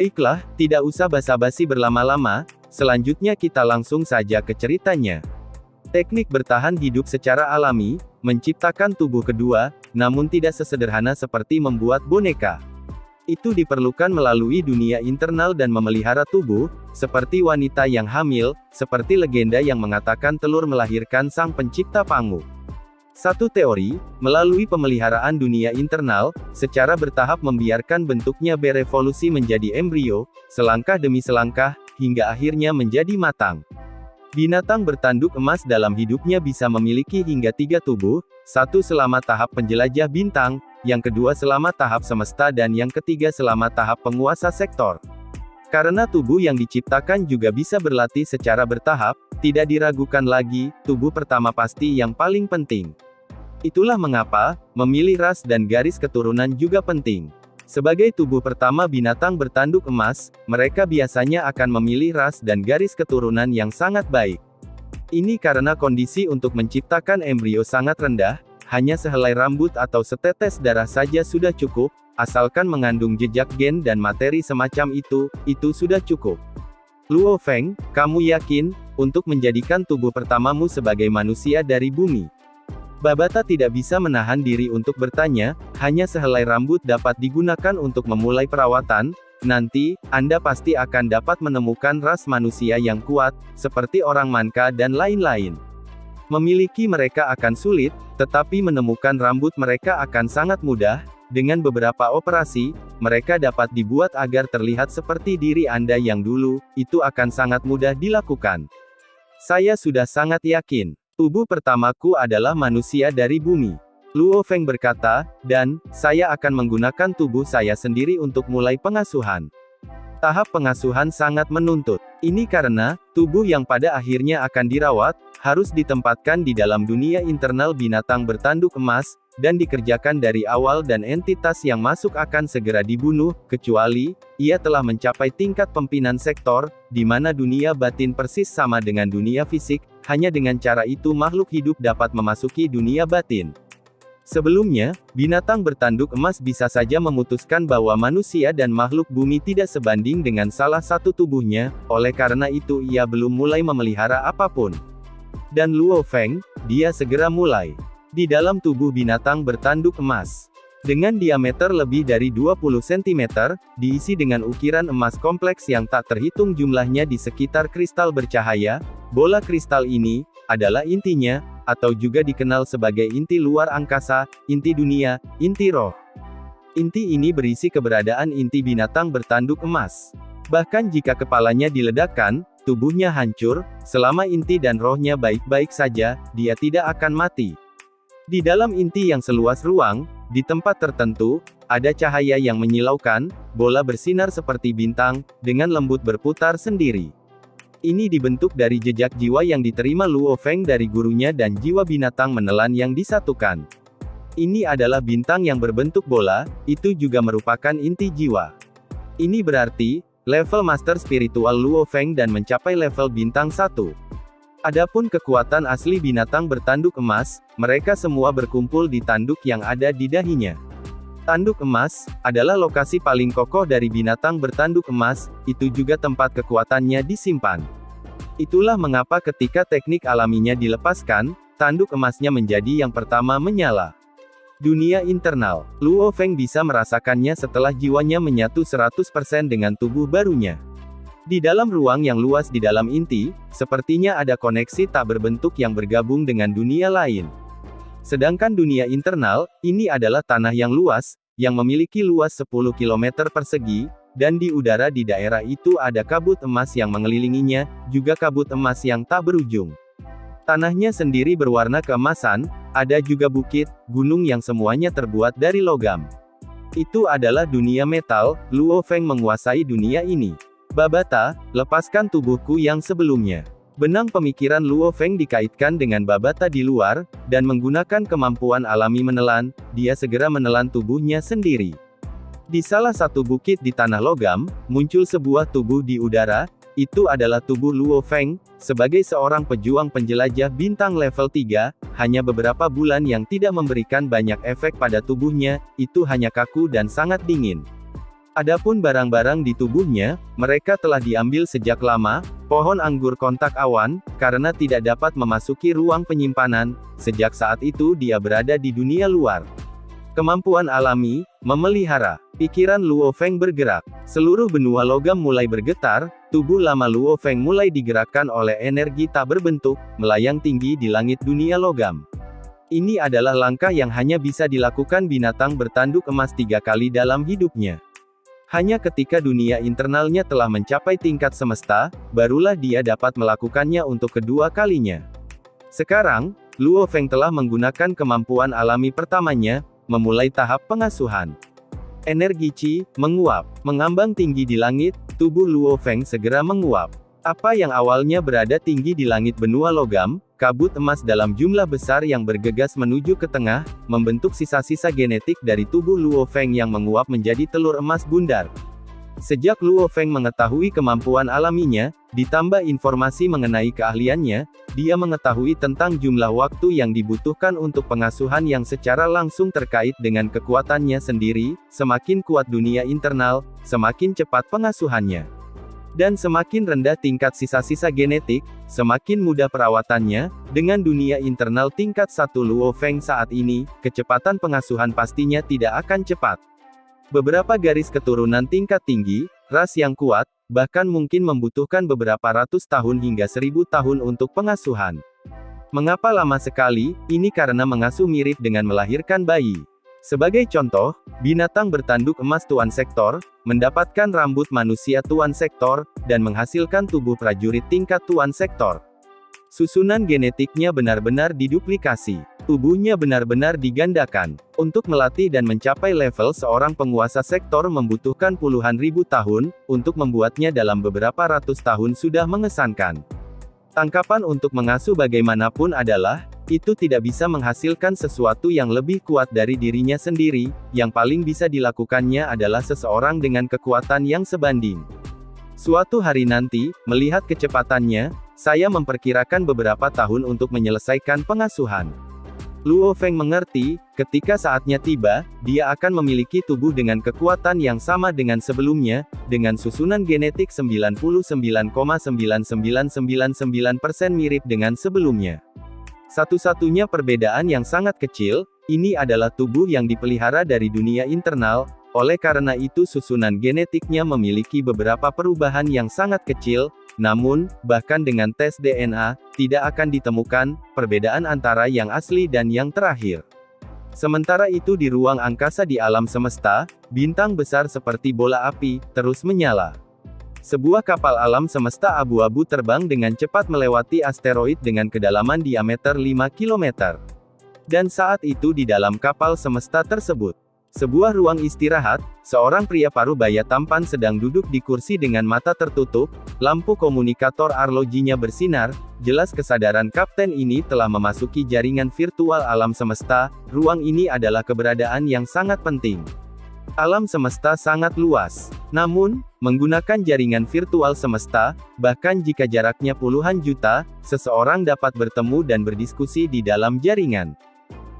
Baiklah, tidak usah basa-basi berlama-lama, selanjutnya kita langsung saja ke ceritanya. Teknik bertahan hidup secara alami, menciptakan tubuh kedua, namun tidak sesederhana seperti membuat boneka. Itu diperlukan melalui dunia internal dan memelihara tubuh, seperti wanita yang hamil, seperti legenda yang mengatakan telur melahirkan sang pencipta pangu. Satu teori, melalui pemeliharaan dunia internal, secara bertahap membiarkan bentuknya berevolusi menjadi embrio, selangkah demi selangkah, hingga akhirnya menjadi matang. Binatang bertanduk emas dalam hidupnya bisa memiliki hingga 3 tubuh, satu selama tahap penjelajah bintang, yang kedua selama tahap semesta dan yang ketiga selama tahap penguasa sektor. Karena tubuh yang diciptakan juga bisa berlatih secara bertahap, tidak diragukan lagi, tubuh pertama pasti yang paling penting. Itulah mengapa, memilih ras dan garis keturunan juga penting. Sebagai tubuh pertama binatang bertanduk emas, mereka biasanya akan memilih ras dan garis keturunan yang sangat baik. Ini karena kondisi untuk menciptakan embrio sangat rendah, hanya sehelai rambut atau setetes darah saja sudah cukup, asalkan mengandung jejak gen dan materi semacam itu sudah cukup. Luo Feng, kamu yakin, untuk menjadikan tubuh pertamamu sebagai manusia dari bumi? Babata tidak bisa menahan diri untuk bertanya, hanya sehelai rambut dapat digunakan untuk memulai perawatan, nanti, Anda pasti akan dapat menemukan ras manusia yang kuat, seperti orang Manka dan lain-lain. Memiliki mereka akan sulit, tetapi menemukan rambut mereka akan sangat mudah. Dengan beberapa operasi, mereka dapat dibuat agar terlihat seperti diri Anda yang dulu, itu akan sangat mudah dilakukan. Saya sudah sangat yakin, tubuh pertamaku adalah manusia dari bumi. Luo Feng berkata, dan, saya akan menggunakan tubuh saya sendiri untuk mulai pengasuhan. Tahap pengasuhan sangat menuntut. Ini karena, tubuh yang pada akhirnya akan dirawat, harus ditempatkan di dalam dunia internal binatang bertanduk emas, dan dikerjakan dari awal dan entitas yang masuk akan segera dibunuh, kecuali, ia telah mencapai tingkat pimpinan sektor, di mana dunia batin persis sama dengan dunia fisik, hanya dengan cara itu makhluk hidup dapat memasuki dunia batin. Sebelumnya, binatang bertanduk emas bisa saja memutuskan bahwa manusia dan makhluk bumi tidak sebanding dengan salah satu tubuhnya, oleh karena itu ia belum mulai memelihara apapun. Dan Luo Feng, dia segera mulai. Di dalam tubuh binatang bertanduk emas, dengan diameter lebih dari 20 cm, diisi dengan ukiran emas kompleks yang tak terhitung jumlahnya di sekitar kristal bercahaya, bola kristal ini, adalah intinya, atau juga dikenal sebagai inti luar angkasa, inti dunia, inti roh. Inti ini berisi keberadaan inti binatang bertanduk emas. Bahkan jika kepalanya diledakkan, tubuhnya hancur, selama inti dan rohnya baik-baik saja, dia tidak akan mati. Di dalam inti yang seluas ruang, di tempat tertentu, ada cahaya yang menyilaukan, bola bersinar seperti bintang, dengan lembut berputar sendiri. Ini dibentuk dari jejak jiwa yang diterima Luo Feng dari gurunya dan jiwa binatang menelan yang disatukan. Ini adalah bintang yang berbentuk bola, itu juga merupakan inti jiwa. Ini berarti, level master spiritual Luo Feng dan mencapai level bintang 1. Adapun kekuatan asli binatang bertanduk emas, mereka semua berkumpul di tanduk yang ada di dahinya. Tanduk emas, adalah lokasi paling kokoh dari binatang bertanduk emas, itu juga tempat kekuatannya disimpan. Itulah mengapa ketika teknik alaminya dilepaskan, tanduk emasnya menjadi yang pertama menyala. Dunia internal, Luo Feng bisa merasakannya setelah jiwanya menyatu 100% dengan tubuh barunya. Di dalam ruang yang luas di dalam inti, sepertinya ada koneksi tak berbentuk yang bergabung dengan dunia lain. Sedangkan dunia internal, ini adalah tanah yang luas, yang memiliki luas 10 km persegi, dan di udara di daerah itu ada kabut emas yang mengelilinginya, juga kabut emas yang tak berujung. Tanahnya sendiri berwarna keemasan, ada juga bukit, gunung yang semuanya terbuat dari logam. Itu adalah dunia metal, Luo Feng menguasai dunia ini. Babata, lepaskan tubuhku yang sebelumnya. Benang pemikiran Luo Feng dikaitkan dengan Babata di luar, dan menggunakan kemampuan alami menelan, dia segera menelan tubuhnya sendiri. Di salah satu bukit di tanah logam, muncul sebuah tubuh di udara, itu adalah tubuh Luo Feng, sebagai seorang pejuang penjelajah bintang level 3, hanya beberapa bulan yang tidak memberikan banyak efek pada tubuhnya, itu hanya kaku dan sangat dingin. Adapun barang-barang di tubuhnya, mereka telah diambil sejak lama, pohon anggur kontak awan, karena tidak dapat memasuki ruang penyimpanan, sejak saat itu dia berada di dunia luar. Kemampuan alami, memelihara. Pikiran Luo Feng bergerak. Seluruh benua logam mulai bergetar, tubuh lama Luo Feng mulai digerakkan oleh energi tak berbentuk, melayang tinggi di langit dunia logam. Ini adalah langkah yang hanya bisa dilakukan binatang bertanduk emas 3 kali dalam hidupnya. Hanya ketika dunia internalnya telah mencapai tingkat semesta, barulah dia dapat melakukannya untuk kedua kalinya. Sekarang, Luo Feng telah menggunakan kemampuan alami pertamanya, memulai tahap pengasuhan. Energi Qi menguap, mengambang tinggi di langit, tubuh Luo Feng segera menguap. Apa yang awalnya berada tinggi di langit benua logam, kabut emas dalam jumlah besar yang bergegas menuju ke tengah, membentuk sisa-sisa genetik dari tubuh Luo Feng yang menguap menjadi telur emas bundar. Sejak Luo Feng mengetahui kemampuan alaminya, ditambah informasi mengenai keahliannya, dia mengetahui tentang jumlah waktu yang dibutuhkan untuk pengasuhan yang secara langsung terkait dengan kekuatannya sendiri. Semakin kuat dunia internal, semakin cepat pengasuhannya. Dan semakin rendah tingkat sisa-sisa genetik, semakin mudah perawatannya. Dengan dunia internal tingkat 1 Luo Feng saat ini, kecepatan pengasuhan pastinya tidak akan cepat. Beberapa garis keturunan tingkat tinggi, ras yang kuat, bahkan mungkin membutuhkan beberapa ratus tahun hingga 1000 tahun untuk pengasuhan. Mengapa lama sekali? Ini karena mengasuh mirip dengan melahirkan bayi. Sebagai contoh, binatang bertanduk emas tuan sektor, mendapatkan rambut manusia tuan sektor, dan menghasilkan tubuh prajurit tingkat tuan sektor. Susunan genetiknya benar-benar diduplikasi. Tubuhnya benar-benar digandakan. Untuk melatih dan mencapai level seorang penguasa sektor membutuhkan puluhan ribu tahun, untuk membuatnya dalam beberapa ratus tahun sudah mengesankan. Tangkapan untuk mengasuh bagaimanapun adalah, itu tidak bisa menghasilkan sesuatu yang lebih kuat dari dirinya sendiri, yang paling bisa dilakukannya adalah seseorang dengan kekuatan yang sebanding. Suatu hari nanti, melihat kecepatannya, saya memperkirakan beberapa tahun untuk menyelesaikan pengasuhan. Luo Feng mengerti, ketika saatnya tiba, dia akan memiliki tubuh dengan kekuatan yang sama dengan sebelumnya, dengan susunan genetik 99,99999% mirip dengan sebelumnya. Satu-satunya perbedaan yang sangat kecil, ini adalah tubuh yang dipelihara dari dunia internal, oleh karena itu susunan genetiknya memiliki beberapa perubahan yang sangat kecil, namun, bahkan dengan tes DNA, tidak akan ditemukan perbedaan antara yang asli dan yang terakhir. Sementara itu di ruang angkasa di alam semesta, bintang besar seperti bola api, terus menyala. Sebuah kapal alam semesta abu-abu terbang dengan cepat melewati asteroid dengan kedalaman diameter 5 km. Dan saat itu di dalam kapal semesta tersebut, sebuah ruang istirahat, seorang pria parubaya tampan sedang duduk di kursi dengan mata tertutup, lampu komunikator arlojinya bersinar, jelas kesadaran kapten ini telah memasuki jaringan virtual alam semesta. Ruang ini adalah keberadaan yang sangat penting. Alam semesta sangat luas. Namun, menggunakan jaringan virtual semesta, bahkan jika jaraknya puluhan juta, seseorang dapat bertemu dan berdiskusi di dalam jaringan.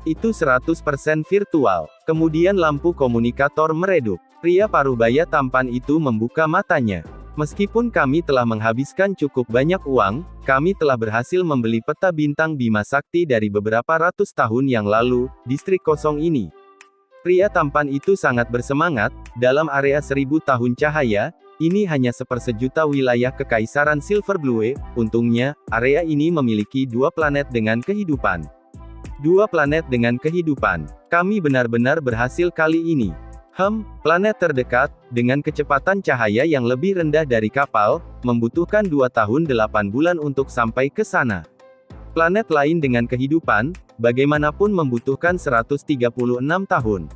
Itu 100% virtual. Kemudian lampu komunikator meredup. Pria parubaya tampan itu membuka matanya. Meskipun kami telah menghabiskan cukup banyak uang, kami telah berhasil membeli peta bintang Bima Sakti dari beberapa ratus tahun yang lalu, distrik kosong ini. Pria tampan itu sangat bersemangat, dalam area 1000 tahun cahaya, ini hanya sepersejuta wilayah kekaisaran Silver Blue. Untungnya, area ini memiliki 2 planet dengan kehidupan. 2 planet dengan kehidupan. Kami benar-benar berhasil kali ini. Planet terdekat, dengan kecepatan cahaya yang lebih rendah dari kapal, membutuhkan 2 tahun 8 bulan untuk sampai ke sana. Planet lain dengan kehidupan, bagaimanapun membutuhkan 136 tahun.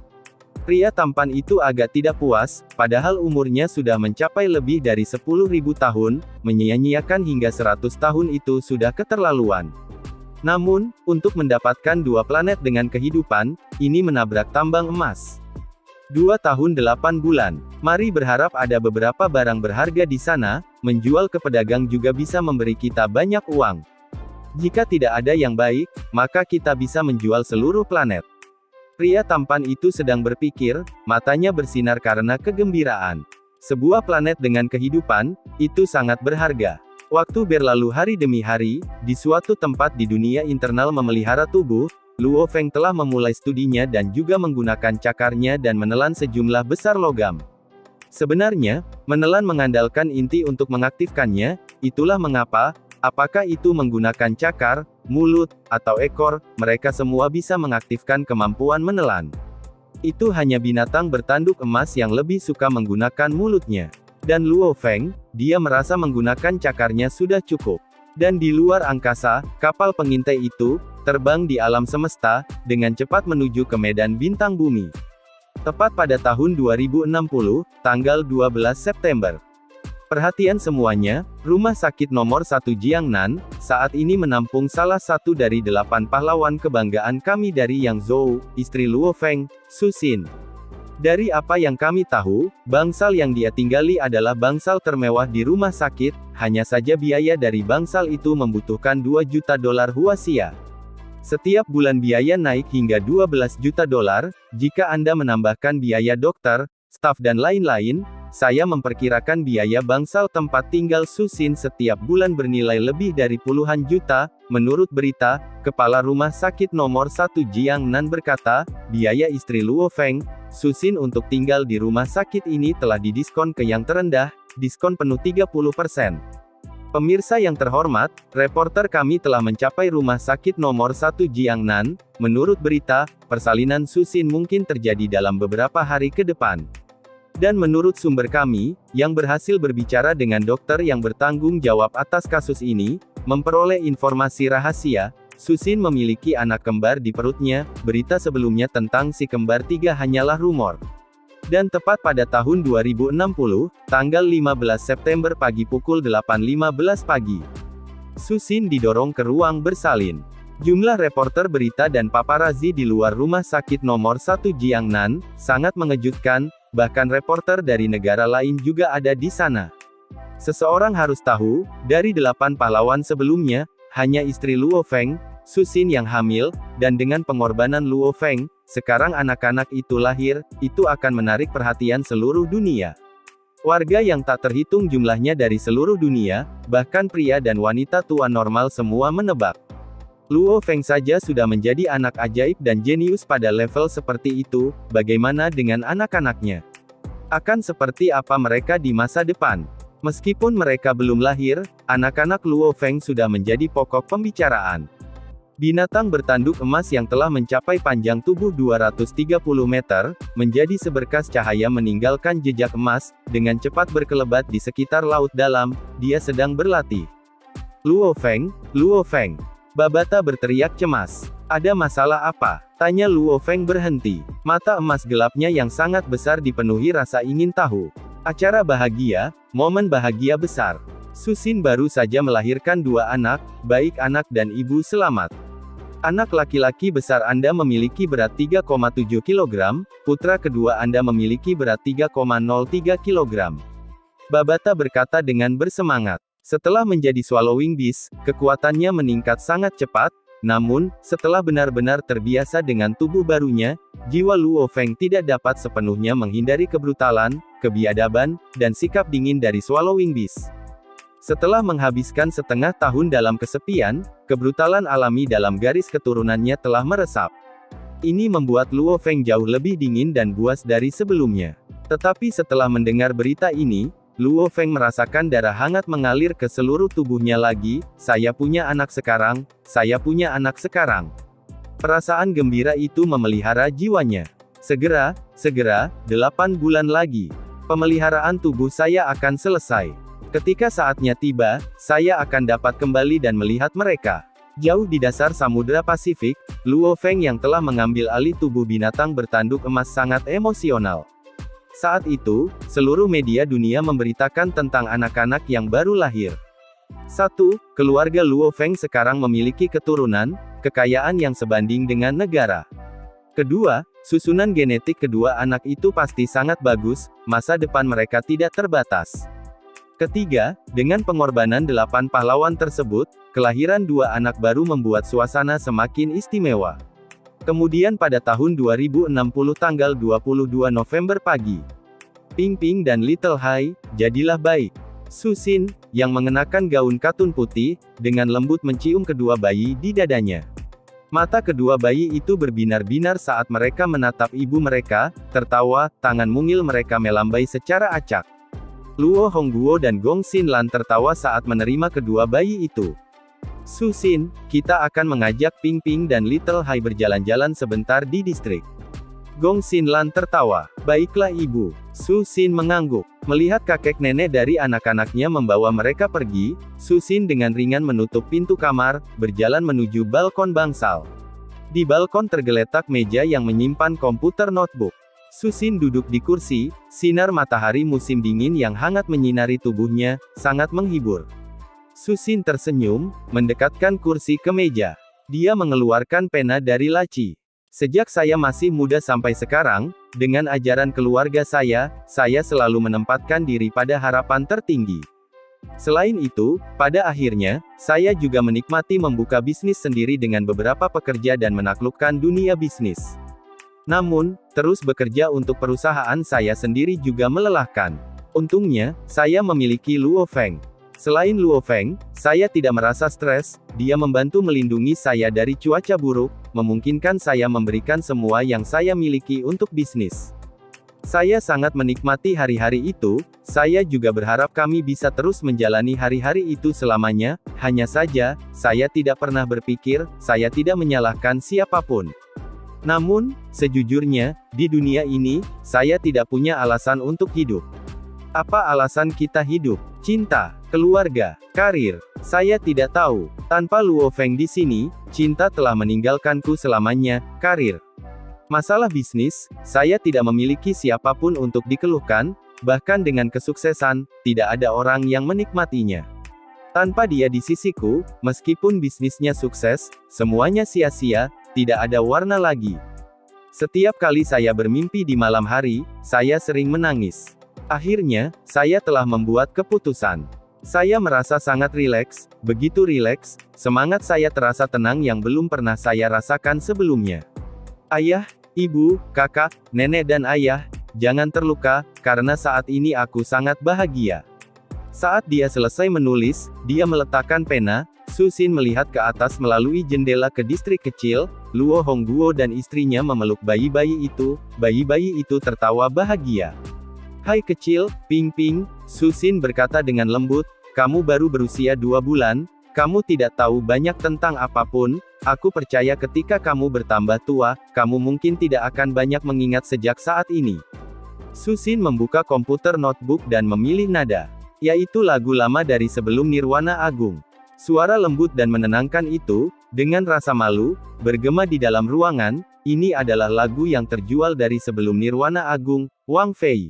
Pria tampan itu agak tidak puas, padahal umurnya sudah mencapai lebih dari 10.000 tahun, menyia-nyiakan hingga 100 tahun itu sudah keterlaluan. Namun, untuk mendapatkan 2 planet dengan kehidupan, ini menabrak tambang emas. 2 tahun 8 bulan. Mari berharap ada beberapa barang berharga di sana, menjual ke pedagang juga bisa memberi kita banyak uang. Jika tidak ada yang baik, maka kita bisa menjual seluruh planet. Pria tampan itu sedang berpikir, matanya bersinar karena kegembiraan. Sebuah planet dengan kehidupan, itu sangat berharga. Waktu berlalu hari demi hari, di suatu tempat di dunia internal memelihara tubuh, Luo Feng telah memulai studinya dan juga menggunakan cakarnya dan menelan sejumlah besar logam. Sebenarnya, menelan mengandalkan inti untuk mengaktifkannya, itulah mengapa, apakah itu menggunakan cakar, mulut, atau ekor, mereka semua bisa mengaktifkan kemampuan menelan. Itu hanya binatang bertanduk emas yang lebih suka menggunakan mulutnya. Dan Luo Feng, dia merasa menggunakan cakarnya sudah cukup. Dan di luar angkasa, kapal pengintai itu, terbang di alam semesta, dengan cepat menuju ke medan bintang bumi. Tepat pada tahun 2060, tanggal 12 September. Perhatian semuanya, Rumah Sakit Nomor 1 Jiangnan, saat ini menampung salah satu dari 8 pahlawan kebanggaan kami dari Yang Zhou, istri Luo Feng, Su Xin. Dari apa yang kami tahu, bangsal yang dia tinggali adalah bangsal termewah di rumah sakit, hanya saja biaya dari bangsal itu membutuhkan 2 juta dolar Huaxia. Setiap bulan biaya naik hingga 12 juta dolar, jika Anda menambahkan biaya dokter, staf dan lain-lain, saya memperkirakan biaya bangsal tempat tinggal Su Xin setiap bulan bernilai lebih dari puluhan juta. Menurut berita, Kepala Rumah Sakit Nomor 1 Jiangnan berkata, biaya istri Luo Feng, Su Xin untuk tinggal di rumah sakit ini telah didiskon ke yang terendah, diskon penuh 30%. Pemirsa yang terhormat, reporter kami telah mencapai Rumah Sakit Nomor 1 Jiangnan. Menurut berita, persalinan Su Xin mungkin terjadi dalam beberapa hari ke depan. Dan menurut sumber kami, yang berhasil berbicara dengan dokter yang bertanggung jawab atas kasus ini, memperoleh informasi rahasia, Su Xin memiliki anak kembar di perutnya. Berita sebelumnya tentang si kembar 3 hanyalah rumor. Dan tepat pada tahun 2060, tanggal 15 September pagi pukul 8.15 pagi, Su Xin didorong ke ruang bersalin. Jumlah reporter berita dan paparazi di luar Rumah Sakit Nomor 1 Jiangnan, sangat mengejutkan, bahkan reporter dari negara lain juga ada di sana. Seseorang harus tahu, dari 8 pahlawan sebelumnya, hanya istri Luo Feng, Su Xin yang hamil, dan dengan pengorbanan Luo Feng, sekarang anak-anak itu lahir, itu akan menarik perhatian seluruh dunia. Warga yang tak terhitung jumlahnya dari seluruh dunia, bahkan pria dan wanita tua normal semua menebak. Luo Feng saja sudah menjadi anak ajaib dan jenius pada level seperti itu, bagaimana dengan anak-anaknya? Akan seperti apa mereka di masa depan? Meskipun mereka belum lahir, anak-anak Luo Feng sudah menjadi pokok pembicaraan. Binatang bertanduk emas yang telah mencapai panjang tubuh 230 meter, menjadi seberkas cahaya meninggalkan jejak emas, dengan cepat berkelebat di sekitar laut dalam, dia sedang berlatih. Luo Feng, Luo Feng. Babata berteriak cemas. Ada masalah apa? Tanya Luo Feng berhenti. Mata emas gelapnya yang sangat besar dipenuhi rasa ingin tahu. Acara bahagia, momen bahagia besar. Su Xin baru saja melahirkan 2 anak, baik anak dan ibu selamat. Anak laki-laki besar Anda memiliki berat 3,7 kg, putra kedua Anda memiliki berat 3,03 kg. Babata berkata dengan bersemangat. Setelah menjadi swallowing beast, kekuatannya meningkat sangat cepat, namun, setelah benar-benar terbiasa dengan tubuh barunya, jiwa Luo Feng tidak dapat sepenuhnya menghindari kebrutalan, kebiadaban, dan sikap dingin dari swallowing beast. Setelah menghabiskan setengah tahun dalam kesepian, kebrutalan alami dalam garis keturunannya telah meresap. Ini membuat Luo Feng jauh lebih dingin dan buas dari sebelumnya. Tetapi setelah mendengar berita ini, Luo Feng merasakan darah hangat mengalir ke seluruh tubuhnya lagi. Saya punya anak sekarang, saya punya anak sekarang. Perasaan gembira itu memelihara jiwanya. Segera, 8 bulan lagi. Pemeliharaan tubuh saya akan selesai. Ketika saatnya tiba, saya akan dapat kembali dan melihat mereka. Jauh di dasar Samudra Pasifik, Luo Feng yang telah mengambil alih tubuh binatang bertanduk emas sangat emosional. Saat itu, seluruh media dunia memberitakan tentang anak-anak yang baru lahir. 1. Keluarga Luo Feng sekarang memiliki keturunan, kekayaan yang sebanding dengan negara. Kedua, susunan genetik kedua anak itu pasti sangat bagus, masa depan mereka tidak terbatas. Ketiga, dengan pengorbanan 8 pahlawan tersebut, kelahiran 2 anak baru membuat suasana semakin istimewa. Kemudian pada tahun 2060 tanggal 22 November pagi, Ping Ping dan Little Hai, jadilah baik. Su Xin, yang mengenakan gaun katun putih, dengan lembut mencium kedua bayi di dadanya. Mata kedua bayi itu berbinar-binar saat mereka menatap ibu mereka, tertawa, tangan mungil mereka melambai secara acak. Luo Hongguo dan Gong Xinlan tertawa saat menerima kedua bayi itu. Su Xin, kita akan mengajak Ping Ping dan Little Hai berjalan-jalan sebentar di distrik. Gong Xinlan tertawa. Baiklah ibu. Su Xin mengangguk. Melihat kakek nenek dari anak-anaknya membawa mereka pergi, Su Xin dengan ringan menutup pintu kamar, berjalan menuju balkon bangsal. Di balkon tergeletak meja yang menyimpan komputer notebook. Su Xin duduk di kursi, sinar matahari musim dingin yang hangat menyinari tubuhnya, sangat menghibur. Su Xin tersenyum, mendekatkan kursi ke meja. Dia mengeluarkan pena dari laci. Sejak saya masih muda sampai sekarang, dengan ajaran keluarga saya selalu menempatkan diri pada harapan tertinggi. Selain itu, pada akhirnya, saya juga menikmati membuka bisnis sendiri dengan beberapa pekerja dan menaklukkan dunia bisnis. Namun, terus bekerja untuk perusahaan saya sendiri juga melelahkan. Untungnya, saya memiliki Luo Feng. Selain Luo Feng, saya tidak merasa stres, dia membantu melindungi saya dari cuaca buruk, memungkinkan saya memberikan semua yang saya miliki untuk bisnis. Saya sangat menikmati hari-hari itu, saya juga berharap kami bisa terus menjalani hari-hari itu selamanya, hanya saja, saya tidak pernah berpikir, saya tidak menyalahkan siapapun. Namun, sejujurnya, di dunia ini, saya tidak punya alasan untuk hidup. Apa alasan kita hidup? Cinta, keluarga, karir. Saya tidak tahu. Tanpa Luo Feng di sini, cinta telah meninggalkanku selamanya, karir. Masalah bisnis, saya tidak memiliki siapapun untuk dikeluhkan, bahkan dengan kesuksesan, tidak ada orang yang menikmatinya. Tanpa dia di sisiku, meskipun bisnisnya sukses, semuanya sia-sia, tidak ada warna lagi. Setiap kali saya bermimpi di malam hari, saya sering menangis. Akhirnya, saya telah membuat keputusan. Saya merasa sangat rileks, begitu rileks, semangat saya terasa tenang yang belum pernah saya rasakan sebelumnya. Ayah, ibu, kakak, nenek dan ayah, jangan terluka, karena saat ini aku sangat bahagia. Saat dia selesai menulis, dia meletakkan pena. Su Xin melihat ke atas melalui jendela ke distrik kecil. Luo Hongguo dan istrinya memeluk bayi-bayi itu tertawa bahagia. Hai kecil, Ping Ping, Su Xin berkata dengan lembut, kamu baru berusia 2 bulan, kamu tidak tahu banyak tentang apapun, aku percaya ketika kamu bertambah tua, kamu mungkin tidak akan banyak mengingat sejak saat ini. Su Xin membuka komputer notebook dan memilih nada, yaitu lagu lama dari sebelum Nirwana Agung. Suara lembut dan menenangkan itu, dengan rasa malu, bergema di dalam ruangan, ini adalah lagu yang terjual dari sebelum Nirwana Agung, Wang Fei.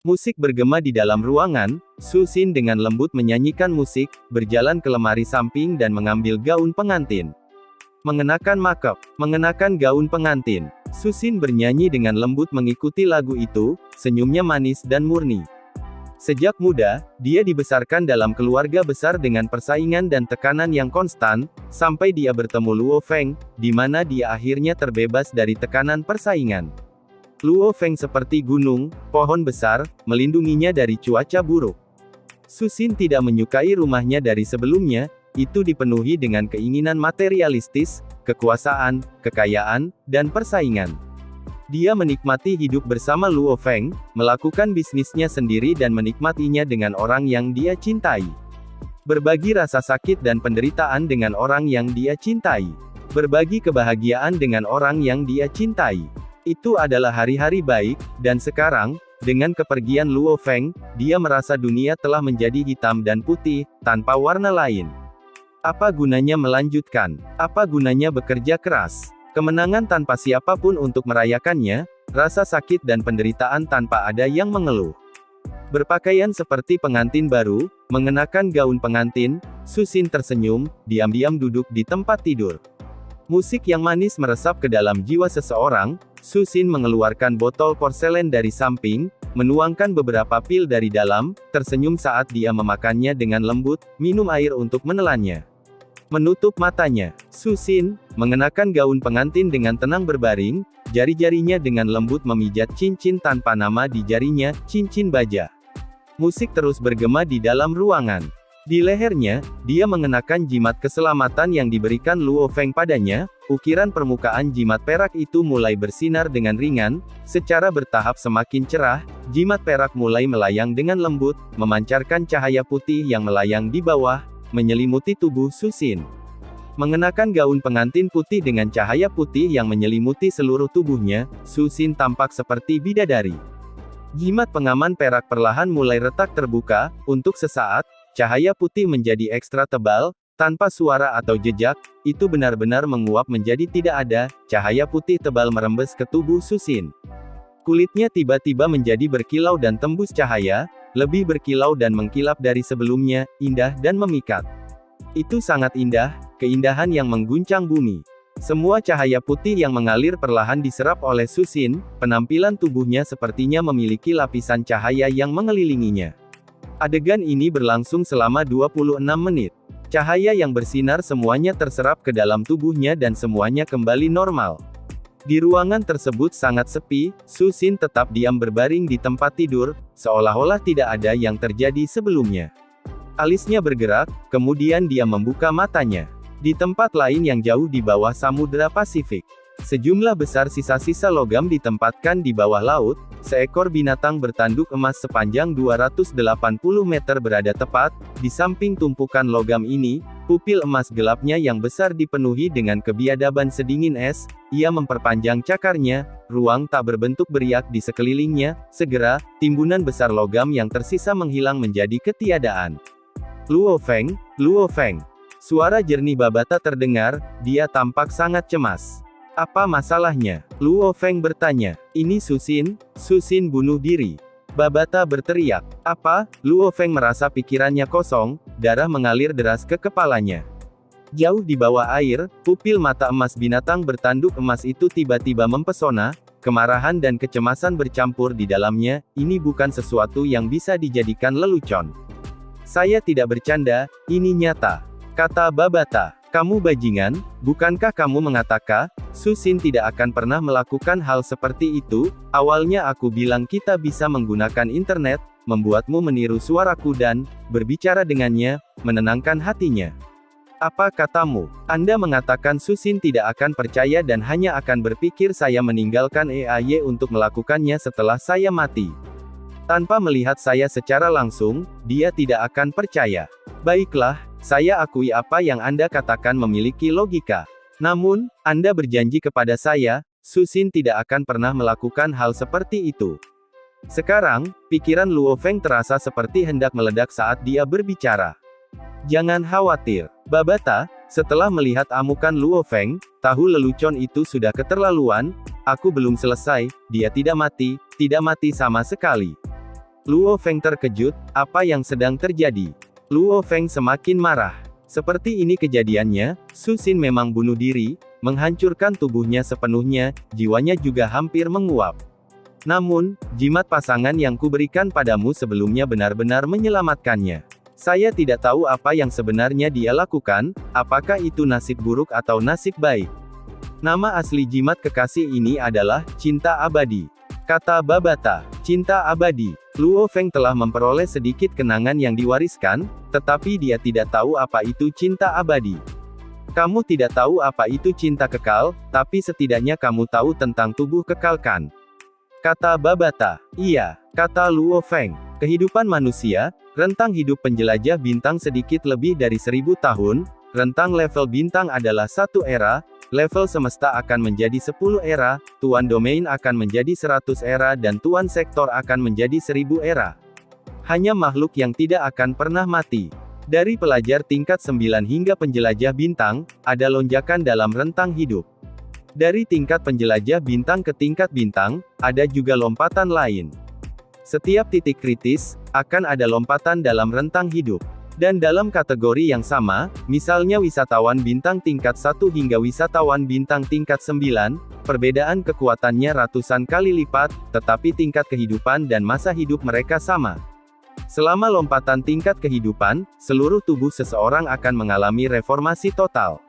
Musik bergema di dalam ruangan, Su Xin dengan lembut menyanyikan musik, berjalan ke lemari samping dan mengambil gaun pengantin. Mengenakan makeup, mengenakan gaun pengantin. Su Xin bernyanyi dengan lembut mengikuti lagu itu, senyumnya manis dan murni. Sejak muda, dia dibesarkan dalam keluarga besar dengan persaingan dan tekanan yang konstan, sampai dia bertemu Luo Feng, di mana dia akhirnya terbebas dari tekanan persaingan. Luo Feng seperti gunung, pohon besar, melindunginya dari cuaca buruk. Su Xin tidak menyukai rumahnya dari sebelumnya, itu dipenuhi dengan keinginan materialistis, kekuasaan, kekayaan, dan persaingan. Dia menikmati hidup bersama Luo Feng, melakukan bisnisnya sendiri dan menikmatinya dengan orang yang dia cintai. Berbagi rasa sakit dan penderitaan dengan orang yang dia cintai. Berbagi kebahagiaan dengan orang yang dia cintai. Itu adalah hari-hari baik, dan sekarang, dengan kepergian Luo Feng, dia merasa dunia telah menjadi hitam dan putih, tanpa warna lain. Apa gunanya melanjutkan? Apa gunanya bekerja keras? Kemenangan tanpa siapapun untuk merayakannya, rasa sakit dan penderitaan tanpa ada yang mengeluh. Berpakaian seperti pengantin baru, mengenakan gaun pengantin, Su Xin tersenyum, diam-diam duduk di tempat tidur. Musik yang manis meresap ke dalam jiwa seseorang. Su Xin mengeluarkan botol porselen dari samping, menuangkan beberapa pil dari dalam, tersenyum saat dia memakannya dengan lembut, minum air untuk menelannya. Menutup matanya, Susin mengenakan gaun pengantin dengan tenang berbaring, jari-jarinya dengan lembut memijat cincin tanpa nama di jarinya, cincin baja. Musik terus bergema di dalam ruangan. Di lehernya, dia mengenakan jimat keselamatan yang diberikan Luo Feng padanya. Ukiran permukaan jimat perak itu mulai bersinar dengan ringan, secara bertahap semakin cerah. Jimat perak mulai melayang dengan lembut, memancarkan cahaya putih yang melayang di bawah, menyelimuti tubuh Susin. Mengenakan gaun pengantin putih dengan cahaya putih yang menyelimuti seluruh tubuhnya, Susin tampak seperti bidadari. Jimat pengaman perak perlahan mulai retak terbuka. Untuk sesaat, cahaya putih menjadi ekstra tebal, tanpa suara atau jejak, itu benar-benar menguap menjadi tidak ada. Cahaya putih tebal merembes ke tubuh Susin. Kulitnya tiba-tiba menjadi berkilau dan tembus cahaya, lebih berkilau dan mengkilap dari sebelumnya, indah dan memikat. Itu sangat indah, keindahan yang mengguncang bumi. Semua cahaya putih yang mengalir perlahan diserap oleh Susin, penampilan tubuhnya sepertinya memiliki lapisan cahaya yang mengelilinginya. Adegan ini berlangsung selama 26 menit. Cahaya yang bersinar semuanya terserap ke dalam tubuhnya dan semuanya kembali normal. Di ruangan tersebut sangat sepi, Susin tetap diam berbaring di tempat tidur, seolah-olah tidak ada yang terjadi sebelumnya. Alisnya bergerak, kemudian dia membuka matanya. Di tempat lain yang jauh di bawah Samudra Pasifik, sejumlah besar sisa-sisa logam ditempatkan di bawah laut. Seekor binatang bertanduk emas sepanjang 280 meter berada tepat di samping tumpukan logam ini. Pupil emas gelapnya yang besar dipenuhi dengan kebiadaban sedingin es. Ia memperpanjang cakarnya, ruang tak berbentuk beriak di sekelilingnya. Segera, timbunan besar logam yang tersisa menghilang menjadi ketiadaan. Luo Feng, Luo Feng. Suara jernih Babata terdengar, dia tampak sangat cemas. Apa masalahnya? Luo Feng bertanya. Ini Susin, Susin bunuh diri. Babata berteriak. Apa? Luo Feng merasa pikirannya kosong, darah mengalir deras ke kepalanya. Jauh di bawah air, pupil mata emas binatang bertanduk emas itu tiba-tiba mempesona, kemarahan dan kecemasan bercampur di dalamnya. Ini bukan sesuatu yang bisa dijadikan lelucon. Saya tidak bercanda, ini nyata, kata Babata. Kamu bajingan, bukankah kamu mengatakan, Susin tidak akan pernah melakukan hal seperti itu? Awalnya aku bilang kita bisa menggunakan internet, membuatmu meniru suaraku dan berbicara dengannya, menenangkan hatinya. Apa katamu? Anda mengatakan Susin tidak akan percaya dan hanya akan berpikir saya meninggalkan EAY untuk melakukannya setelah saya mati. Tanpa melihat saya secara langsung, dia tidak akan percaya. Baiklah, saya akui apa yang Anda katakan memiliki logika. Namun, Anda berjanji kepada saya, Susin tidak akan pernah melakukan hal seperti itu. Sekarang, pikiran Luo Feng terasa seperti hendak meledak saat dia berbicara. Jangan khawatir, Babata, setelah melihat amukan Luo Feng, tahu lelucon itu sudah keterlaluan. Aku belum selesai, dia tidak mati sama sekali. Luo Feng terkejut, apa yang sedang terjadi? Luo Feng semakin marah. Seperti ini kejadiannya, Susin memang bunuh diri, menghancurkan tubuhnya sepenuhnya, jiwanya juga hampir menguap. Namun, jimat pasangan yang kuberikan padamu sebelumnya benar-benar menyelamatkannya. Saya tidak tahu apa yang sebenarnya dia lakukan, apakah itu nasib buruk atau nasib baik. Nama asli jimat kekasih ini adalah Cinta Abadi, kata Babata. Cinta abadi. Luo Feng telah memperoleh sedikit kenangan yang diwariskan, tetapi dia tidak tahu apa itu cinta abadi. Kamu tidak tahu apa itu cinta kekal, tapi setidaknya kamu tahu tentang tubuh kekal kan? Kata Babata. Iya, kata Luo Feng. Kehidupan manusia, rentang hidup penjelajah bintang sedikit lebih dari 1000 tahun, rentang level bintang adalah satu era, level semesta akan menjadi 10 era, tuan domain akan menjadi 100 era dan tuan sektor akan menjadi 1000 era. Hanya makhluk yang tidak akan pernah mati. Dari pelajar tingkat 9 hingga penjelajah bintang, ada lonjakan dalam rentang hidup. Dari tingkat penjelajah bintang ke tingkat bintang, ada juga lompatan lain. Setiap titik kritis, akan ada lompatan dalam rentang hidup. Dan dalam kategori yang sama, misalnya wisatawan bintang tingkat 1 hingga wisatawan bintang tingkat 9, perbedaan kekuatannya ratusan kali lipat, tetapi tingkat kehidupan dan masa hidup mereka sama. Selama lompatan tingkat kehidupan, seluruh tubuh seseorang akan mengalami reformasi total.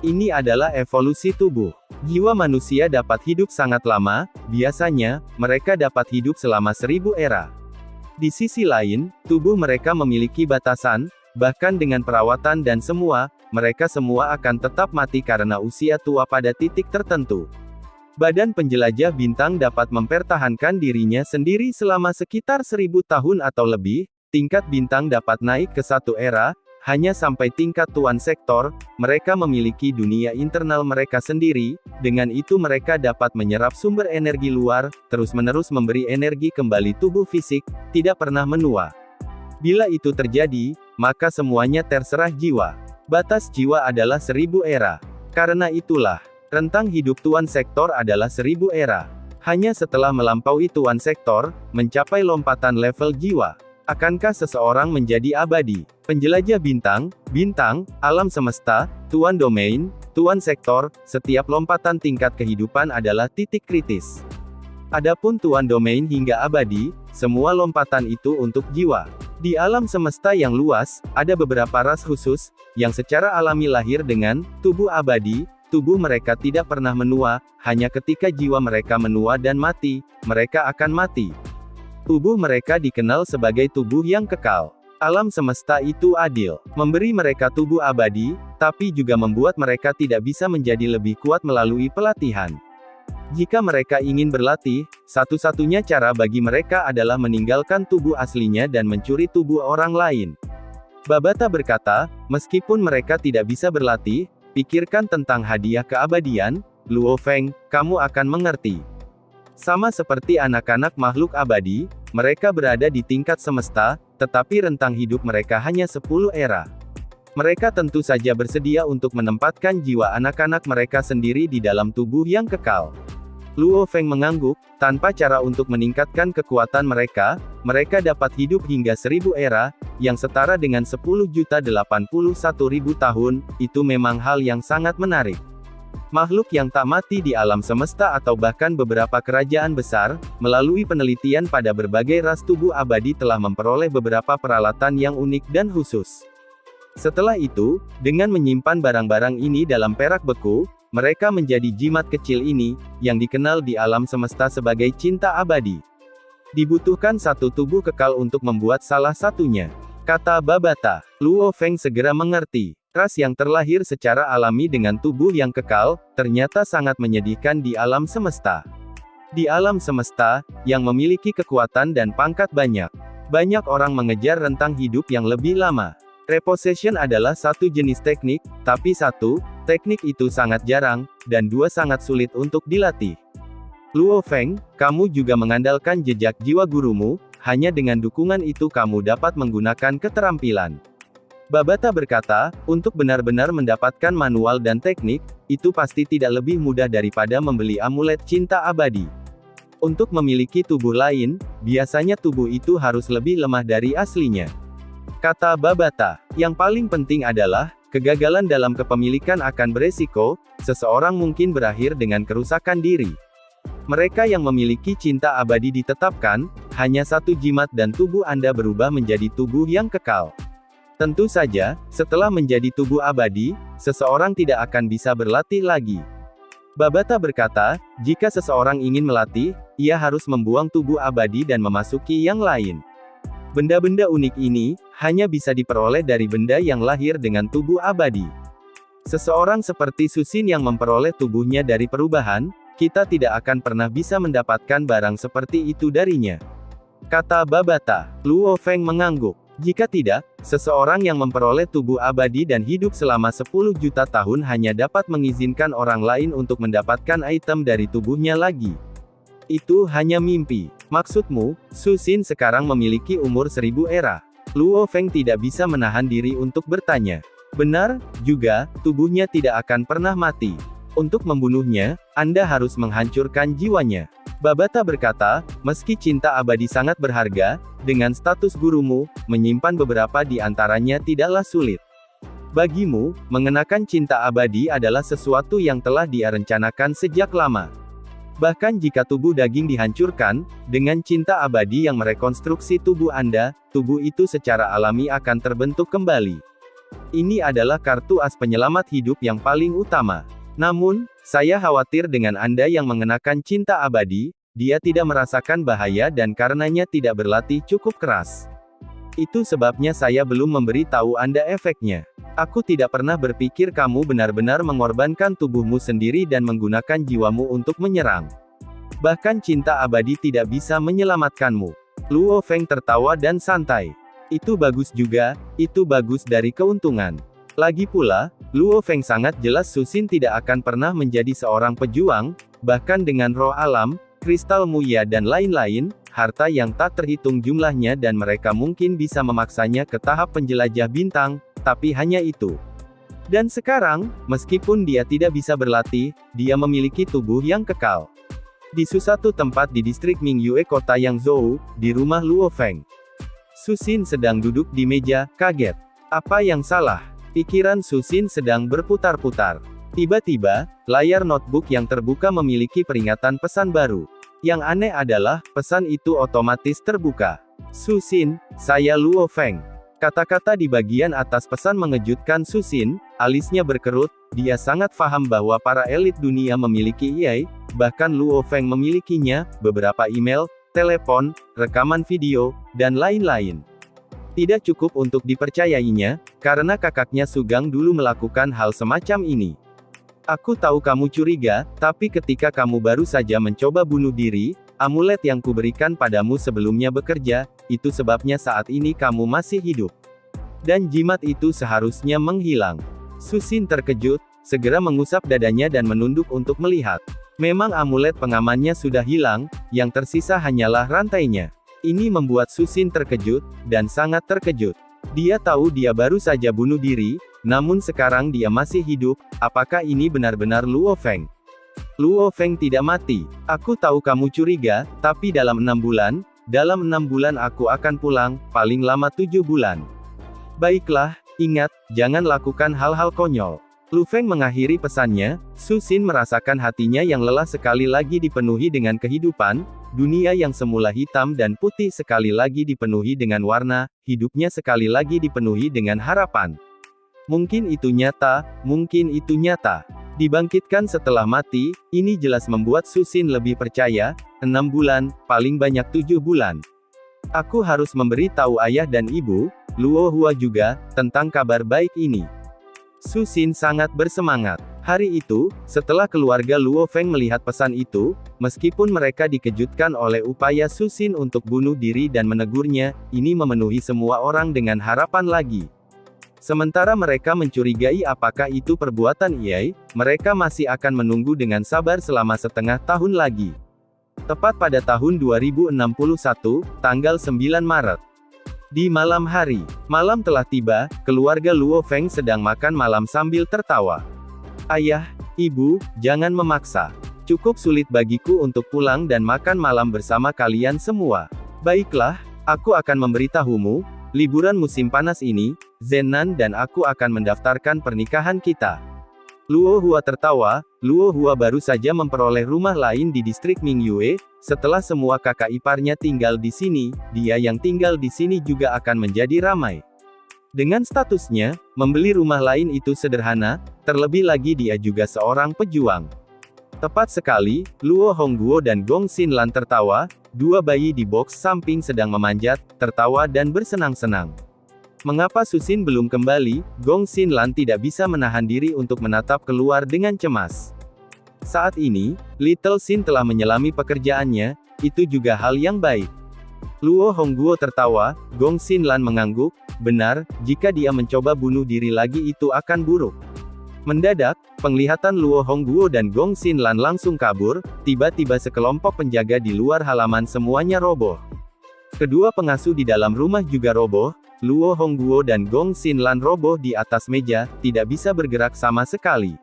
Ini adalah evolusi tubuh. Jiwa manusia dapat hidup sangat lama, biasanya, mereka dapat hidup selama 1000 era. Di sisi lain, tubuh mereka memiliki batasan, bahkan dengan perawatan dan semua, mereka semua akan tetap mati karena usia tua pada titik tertentu. Badan penjelajah bintang dapat mempertahankan dirinya sendiri selama sekitar 1000 tahun atau lebih, tingkat bintang dapat naik ke satu era, hanya sampai tingkat tuan sektor, mereka memiliki dunia internal mereka sendiri, dengan itu mereka dapat menyerap sumber energi luar, terus-menerus memberi energi kembali tubuh fisik, tidak pernah menua. Bila itu terjadi, maka semuanya terserah jiwa. Batas jiwa adalah 1000 era. Karena itulah, rentang hidup tuan sektor adalah 1000 era. Hanya setelah melampaui tuan sektor, mencapai lompatan level jiwa. Akankah seseorang menjadi abadi? Penjelajah bintang, alam semesta, tuan domain, tuan sektor, setiap lompatan tingkat kehidupan adalah titik kritis. Adapun tuan domain hingga abadi, semua lompatan itu untuk jiwa. Di alam semesta yang luas, ada beberapa ras khusus, yang secara alami lahir dengan tubuh abadi. Tubuh mereka tidak pernah menua, hanya ketika jiwa mereka menua dan mati, mereka akan mati. Tubuh mereka dikenal sebagai tubuh yang kekal. Alam semesta itu adil, memberi mereka tubuh abadi, tapi juga membuat mereka tidak bisa menjadi lebih kuat melalui pelatihan. Jika mereka ingin berlatih, satu-satunya cara bagi mereka adalah meninggalkan tubuh aslinya dan mencuri tubuh orang lain. Babata berkata, meskipun mereka tidak bisa berlatih, pikirkan tentang hadiah keabadian, Luo Feng, kamu akan mengerti. Sama seperti anak-anak makhluk abadi, mereka berada di tingkat semesta, tetapi rentang hidup mereka hanya 10 era. Mereka tentu saja bersedia untuk menempatkan jiwa anak-anak mereka sendiri di dalam tubuh yang kekal. Luo Feng mengangguk, tanpa cara untuk meningkatkan kekuatan mereka, mereka dapat hidup hingga 1000 era, yang setara dengan 10.081.000 tahun, itu memang hal yang sangat menarik. Makhluk yang tak mati di alam semesta atau bahkan beberapa kerajaan besar, melalui penelitian pada berbagai ras tubuh abadi telah memperoleh beberapa peralatan yang unik dan khusus. Setelah itu, dengan menyimpan barang-barang ini dalam perak beku, mereka menjadi jimat kecil ini, yang dikenal di alam semesta sebagai cinta abadi. Dibutuhkan satu tubuh kekal untuk membuat salah satunya, kata Babata. Luo Feng segera mengerti. Ras yang terlahir secara alami dengan tubuh yang kekal, ternyata sangat menyedihkan di alam semesta. Di alam semesta, yang memiliki kekuatan dan pangkat banyak. Banyak orang mengejar rentang hidup yang lebih lama. Repossession adalah satu jenis teknik, tapi teknik itu sangat jarang, dan sangat sulit untuk dilatih. Luo Feng, kamu juga mengandalkan jejak jiwa gurumu, hanya dengan dukungan itu kamu dapat menggunakan keterampilan. Babata berkata, untuk benar-benar mendapatkan manual dan teknik, itu pasti tidak lebih mudah daripada membeli amulet cinta abadi. Untuk memiliki tubuh lain, biasanya tubuh itu harus lebih lemah dari aslinya. Kata Babata, yang paling penting adalah, kegagalan dalam kepemilikan akan beresiko, seseorang mungkin berakhir dengan kerusakan diri. Mereka yang memiliki cinta abadi ditetapkan, hanya satu jimat dan tubuh Anda berubah menjadi tubuh yang kekal. Tentu saja, setelah menjadi tubuh abadi, seseorang tidak akan bisa berlatih lagi. Babata berkata, jika seseorang ingin melatih, ia harus membuang tubuh abadi dan memasuki yang lain. Benda-benda unik ini, hanya bisa diperoleh dari benda yang lahir dengan tubuh abadi. Seseorang seperti Susin yang memperoleh tubuhnya dari perubahan, kita tidak akan pernah bisa mendapatkan barang seperti itu darinya. Kata Babata. Luo Feng mengangguk. Jika tidak, seseorang yang memperoleh tubuh abadi dan hidup selama 10 juta tahun hanya dapat mengizinkan orang lain untuk mendapatkan item dari tubuhnya lagi. Itu hanya mimpi. Maksudmu, Susin sekarang memiliki umur 1000 era. Luo Feng tidak bisa menahan diri untuk bertanya. Benar, juga, tubuhnya tidak akan pernah mati. Untuk membunuhnya, Anda harus menghancurkan jiwanya. Babata berkata, meski cinta abadi sangat berharga, dengan status gurumu, menyimpan beberapa di antaranya tidaklah sulit. Bagimu, mengenakan cinta abadi adalah sesuatu yang telah dia rencanakan sejak lama. Bahkan jika tubuh daging dihancurkan, dengan cinta abadi yang merekonstruksi tubuh Anda, tubuh itu secara alami akan terbentuk kembali. Ini adalah kartu as penyelamat hidup yang paling utama. Namun, saya khawatir dengan Anda yang mengenakan cinta abadi, dia tidak merasakan bahaya dan karenanya tidak berlatih cukup keras. Itu sebabnya saya belum memberi tahu Anda efeknya. Aku tidak pernah berpikir kamu benar-benar mengorbankan tubuhmu sendiri dan menggunakan jiwamu untuk menyerang. Bahkan cinta abadi tidak bisa menyelamatkanmu. Luo Feng tertawa dan santai. Itu bagus juga, itu bagus dari keuntungan. Lagi pula, Luo Feng sangat jelas Su Xin tidak akan pernah menjadi seorang pejuang, bahkan dengan roh alam, kristal muya dan lain-lain, harta yang tak terhitung jumlahnya dan mereka mungkin bisa memaksanya ke tahap penjelajah bintang, tapi hanya itu. Dan sekarang, meskipun dia tidak bisa berlatih, dia memiliki tubuh yang kekal. Di suatu tempat di distrik Mingyue kota Yangzhou, di rumah Luo Feng. Su Xin sedang duduk di meja, kaget. Apa yang salah? Pikiran Su Xin sedang berputar-putar. Tiba-tiba, layar notebook yang terbuka memiliki peringatan pesan baru. Yang aneh adalah, pesan itu otomatis terbuka. Su Xin, saya Luo Feng. Kata-kata di bagian atas pesan mengejutkan Su Xin, alisnya berkerut, dia sangat paham bahwa para elit dunia memiliki AI, bahkan Luo Feng memilikinya, beberapa email, telepon, rekaman video, dan lain-lain. Tidak cukup untuk dipercayainya, karena kakaknya Sugang dulu melakukan hal semacam ini. Aku tahu kamu curiga, tapi ketika kamu baru saja mencoba bunuh diri, amulet yang kuberikan padamu sebelumnya bekerja, itu sebabnya saat ini kamu masih hidup. Dan jimat itu seharusnya menghilang. Su Xin terkejut, segera mengusap dadanya dan menunduk untuk melihat. Memang amulet pengamannya sudah hilang, yang tersisa hanyalah rantainya. Ini membuat Su Xin terkejut, dan sangat terkejut. Dia tahu dia baru saja bunuh diri, namun sekarang dia masih hidup, apakah ini benar-benar Luo Feng? Luo Feng tidak mati. Aku tahu kamu curiga, tapi dalam 6 bulan aku akan pulang, paling lama 7 bulan. Baiklah, ingat, jangan lakukan hal-hal konyol. Lu Feng mengakhiri pesannya, Su Xin merasakan hatinya yang lelah sekali lagi dipenuhi dengan kehidupan, dunia yang semula hitam dan putih sekali lagi dipenuhi dengan warna, hidupnya sekali lagi dipenuhi dengan harapan. Mungkin itu nyata, mungkin itu nyata. Dibangkitkan setelah mati, ini jelas membuat Su Xin lebih percaya, 6 bulan, paling banyak 7 bulan. Aku harus memberi tahu ayah dan ibu, Luo Hua juga, tentang kabar baik ini. Su Xin sangat bersemangat. Hari itu, setelah keluarga Luo Feng melihat pesan itu, meskipun mereka dikejutkan oleh upaya Su Xin untuk bunuh diri dan menegurnya, ini memenuhi semua orang dengan harapan lagi. Sementara mereka mencurigai apakah itu perbuatan AI, mereka masih akan menunggu dengan sabar selama setengah tahun lagi. Tepat pada tahun 2061, tanggal 9 Maret. Di malam hari, malam telah tiba, keluarga Luo Feng sedang makan malam sambil tertawa. Ayah, ibu, jangan memaksa. Cukup sulit bagiku untuk pulang dan makan malam bersama kalian semua. Baiklah, aku akan memberitahumu, liburan musim panas ini, Zenan dan aku akan mendaftarkan pernikahan kita. Luo Hua tertawa, Luo Hua baru saja memperoleh rumah lain di distrik Mingyue, setelah semua kakak iparnya tinggal di sini, dia yang tinggal di sini juga akan menjadi ramai. Dengan statusnya, membeli rumah lain itu sederhana, terlebih lagi dia juga seorang pejuang. Tepat sekali, Luo Hongguo dan Gong Xinlan tertawa, dua bayi di box samping sedang memanjat, tertawa dan bersenang-senang. Mengapa Su Xin belum kembali? Gong Xinlan tidak bisa menahan diri untuk menatap keluar dengan cemas. Saat ini, Little Xin telah menyelami pekerjaannya, itu juga hal yang baik. Luo Hongguo tertawa, Gong Xinlan mengangguk, benar, jika dia mencoba bunuh diri lagi itu akan buruk. Mendadak, penglihatan Luo Hongguo dan Gong Xinlan langsung kabur, tiba-tiba sekelompok penjaga di luar halaman semuanya roboh. Kedua pengasuh di dalam rumah juga roboh, Luo Hongguo dan Gong Xinlan roboh di atas meja, tidak bisa bergerak sama sekali.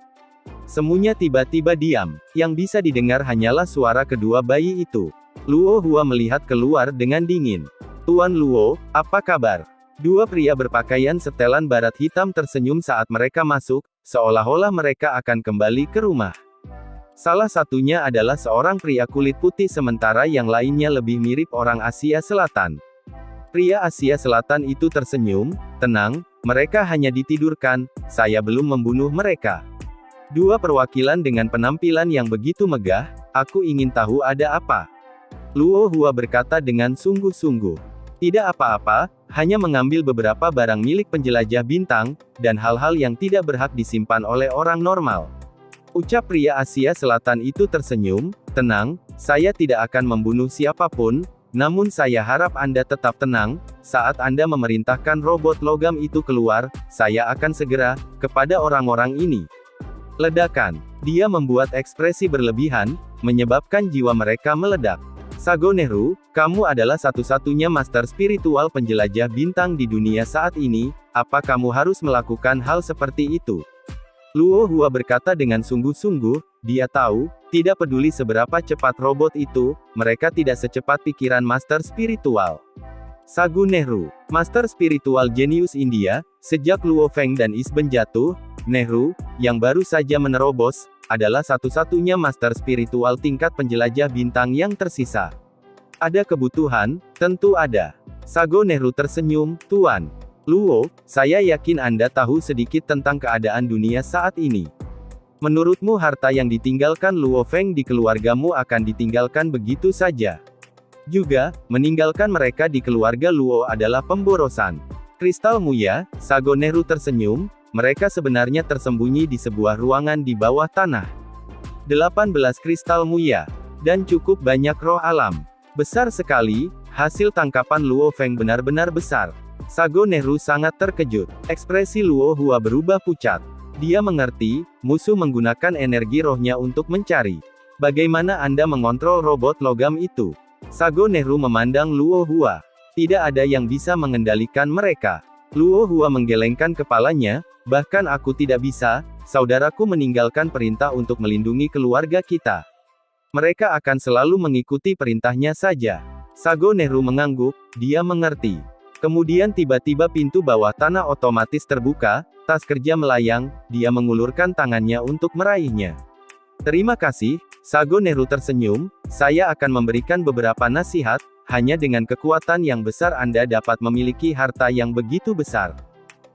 Semuanya tiba-tiba diam, yang bisa didengar hanyalah suara kedua bayi itu. Luo Hua melihat keluar dengan dingin. Tuan Luo, apa kabar? Dua pria berpakaian setelan barat hitam tersenyum saat mereka masuk, seolah-olah mereka akan kembali ke rumah. Salah satunya adalah seorang pria kulit putih sementara yang lainnya lebih mirip orang Asia Selatan. Pria Asia Selatan itu tersenyum, tenang, mereka hanya ditidurkan, saya belum membunuh mereka. Dua perwakilan dengan penampilan yang begitu megah, aku ingin tahu ada apa. Luo Hua berkata dengan sungguh-sungguh. Tidak apa-apa, hanya mengambil beberapa barang milik penjelajah bintang, dan hal-hal yang tidak berhak disimpan oleh orang normal. Ucap pria Asia Selatan itu tersenyum, tenang, saya tidak akan membunuh siapapun, namun saya harap Anda tetap tenang, saat Anda memerintahkan robot logam itu keluar, saya akan segera, kepada orang-orang ini. Ledakan. Dia membuat ekspresi berlebihan, menyebabkan jiwa mereka meledak. Sago Nehru, kamu adalah satu-satunya master spiritual penjelajah bintang di dunia saat ini, apa kamu harus melakukan hal seperti itu? Luo Hua berkata dengan sungguh-sungguh, dia tahu, tidak peduli seberapa cepat robot itu, mereka tidak secepat pikiran master spiritual. Sago Nehru, master spiritual jenius India, sejak Luo Feng dan Isben jatuh, Nehru, yang baru saja menerobos, adalah satu-satunya master spiritual tingkat penjelajah bintang yang tersisa. Ada kebutuhan, tentu ada. Sago Nehru tersenyum, Tuan Luo, saya yakin Anda tahu sedikit tentang keadaan dunia saat ini. Menurutmu harta yang ditinggalkan Luo Feng di keluargamu akan ditinggalkan begitu saja? Juga, meninggalkan mereka di keluarga Luo adalah pemborosan. Kristal Muya, Sago Nehru tersenyum, mereka sebenarnya tersembunyi di sebuah ruangan di bawah tanah. 18 kristal Muya. Dan cukup banyak roh alam. Besar sekali, hasil tangkapan Luo Feng benar-benar besar. Sago Nehru sangat terkejut. Ekspresi Luo Hua berubah pucat. Dia mengerti, musuh menggunakan energi rohnya untuk mencari. Bagaimana Anda mengontrol robot logam itu? Sago Nehru memandang Luo Hua. Tidak ada yang bisa mengendalikan mereka. Luo Hua menggelengkan kepalanya, bahkan aku tidak bisa, saudaraku meninggalkan perintah untuk melindungi keluarga kita. Mereka akan selalu mengikuti perintahnya saja. Sago Nehru mengangguk, dia mengerti. Kemudian tiba-tiba pintu bawah tanah otomatis terbuka, tas kerja melayang, dia mengulurkan tangannya untuk meraihnya. Terima kasih, Sago Nehru tersenyum, saya akan memberikan beberapa nasihat, hanya dengan kekuatan yang besar Anda dapat memiliki harta yang begitu besar.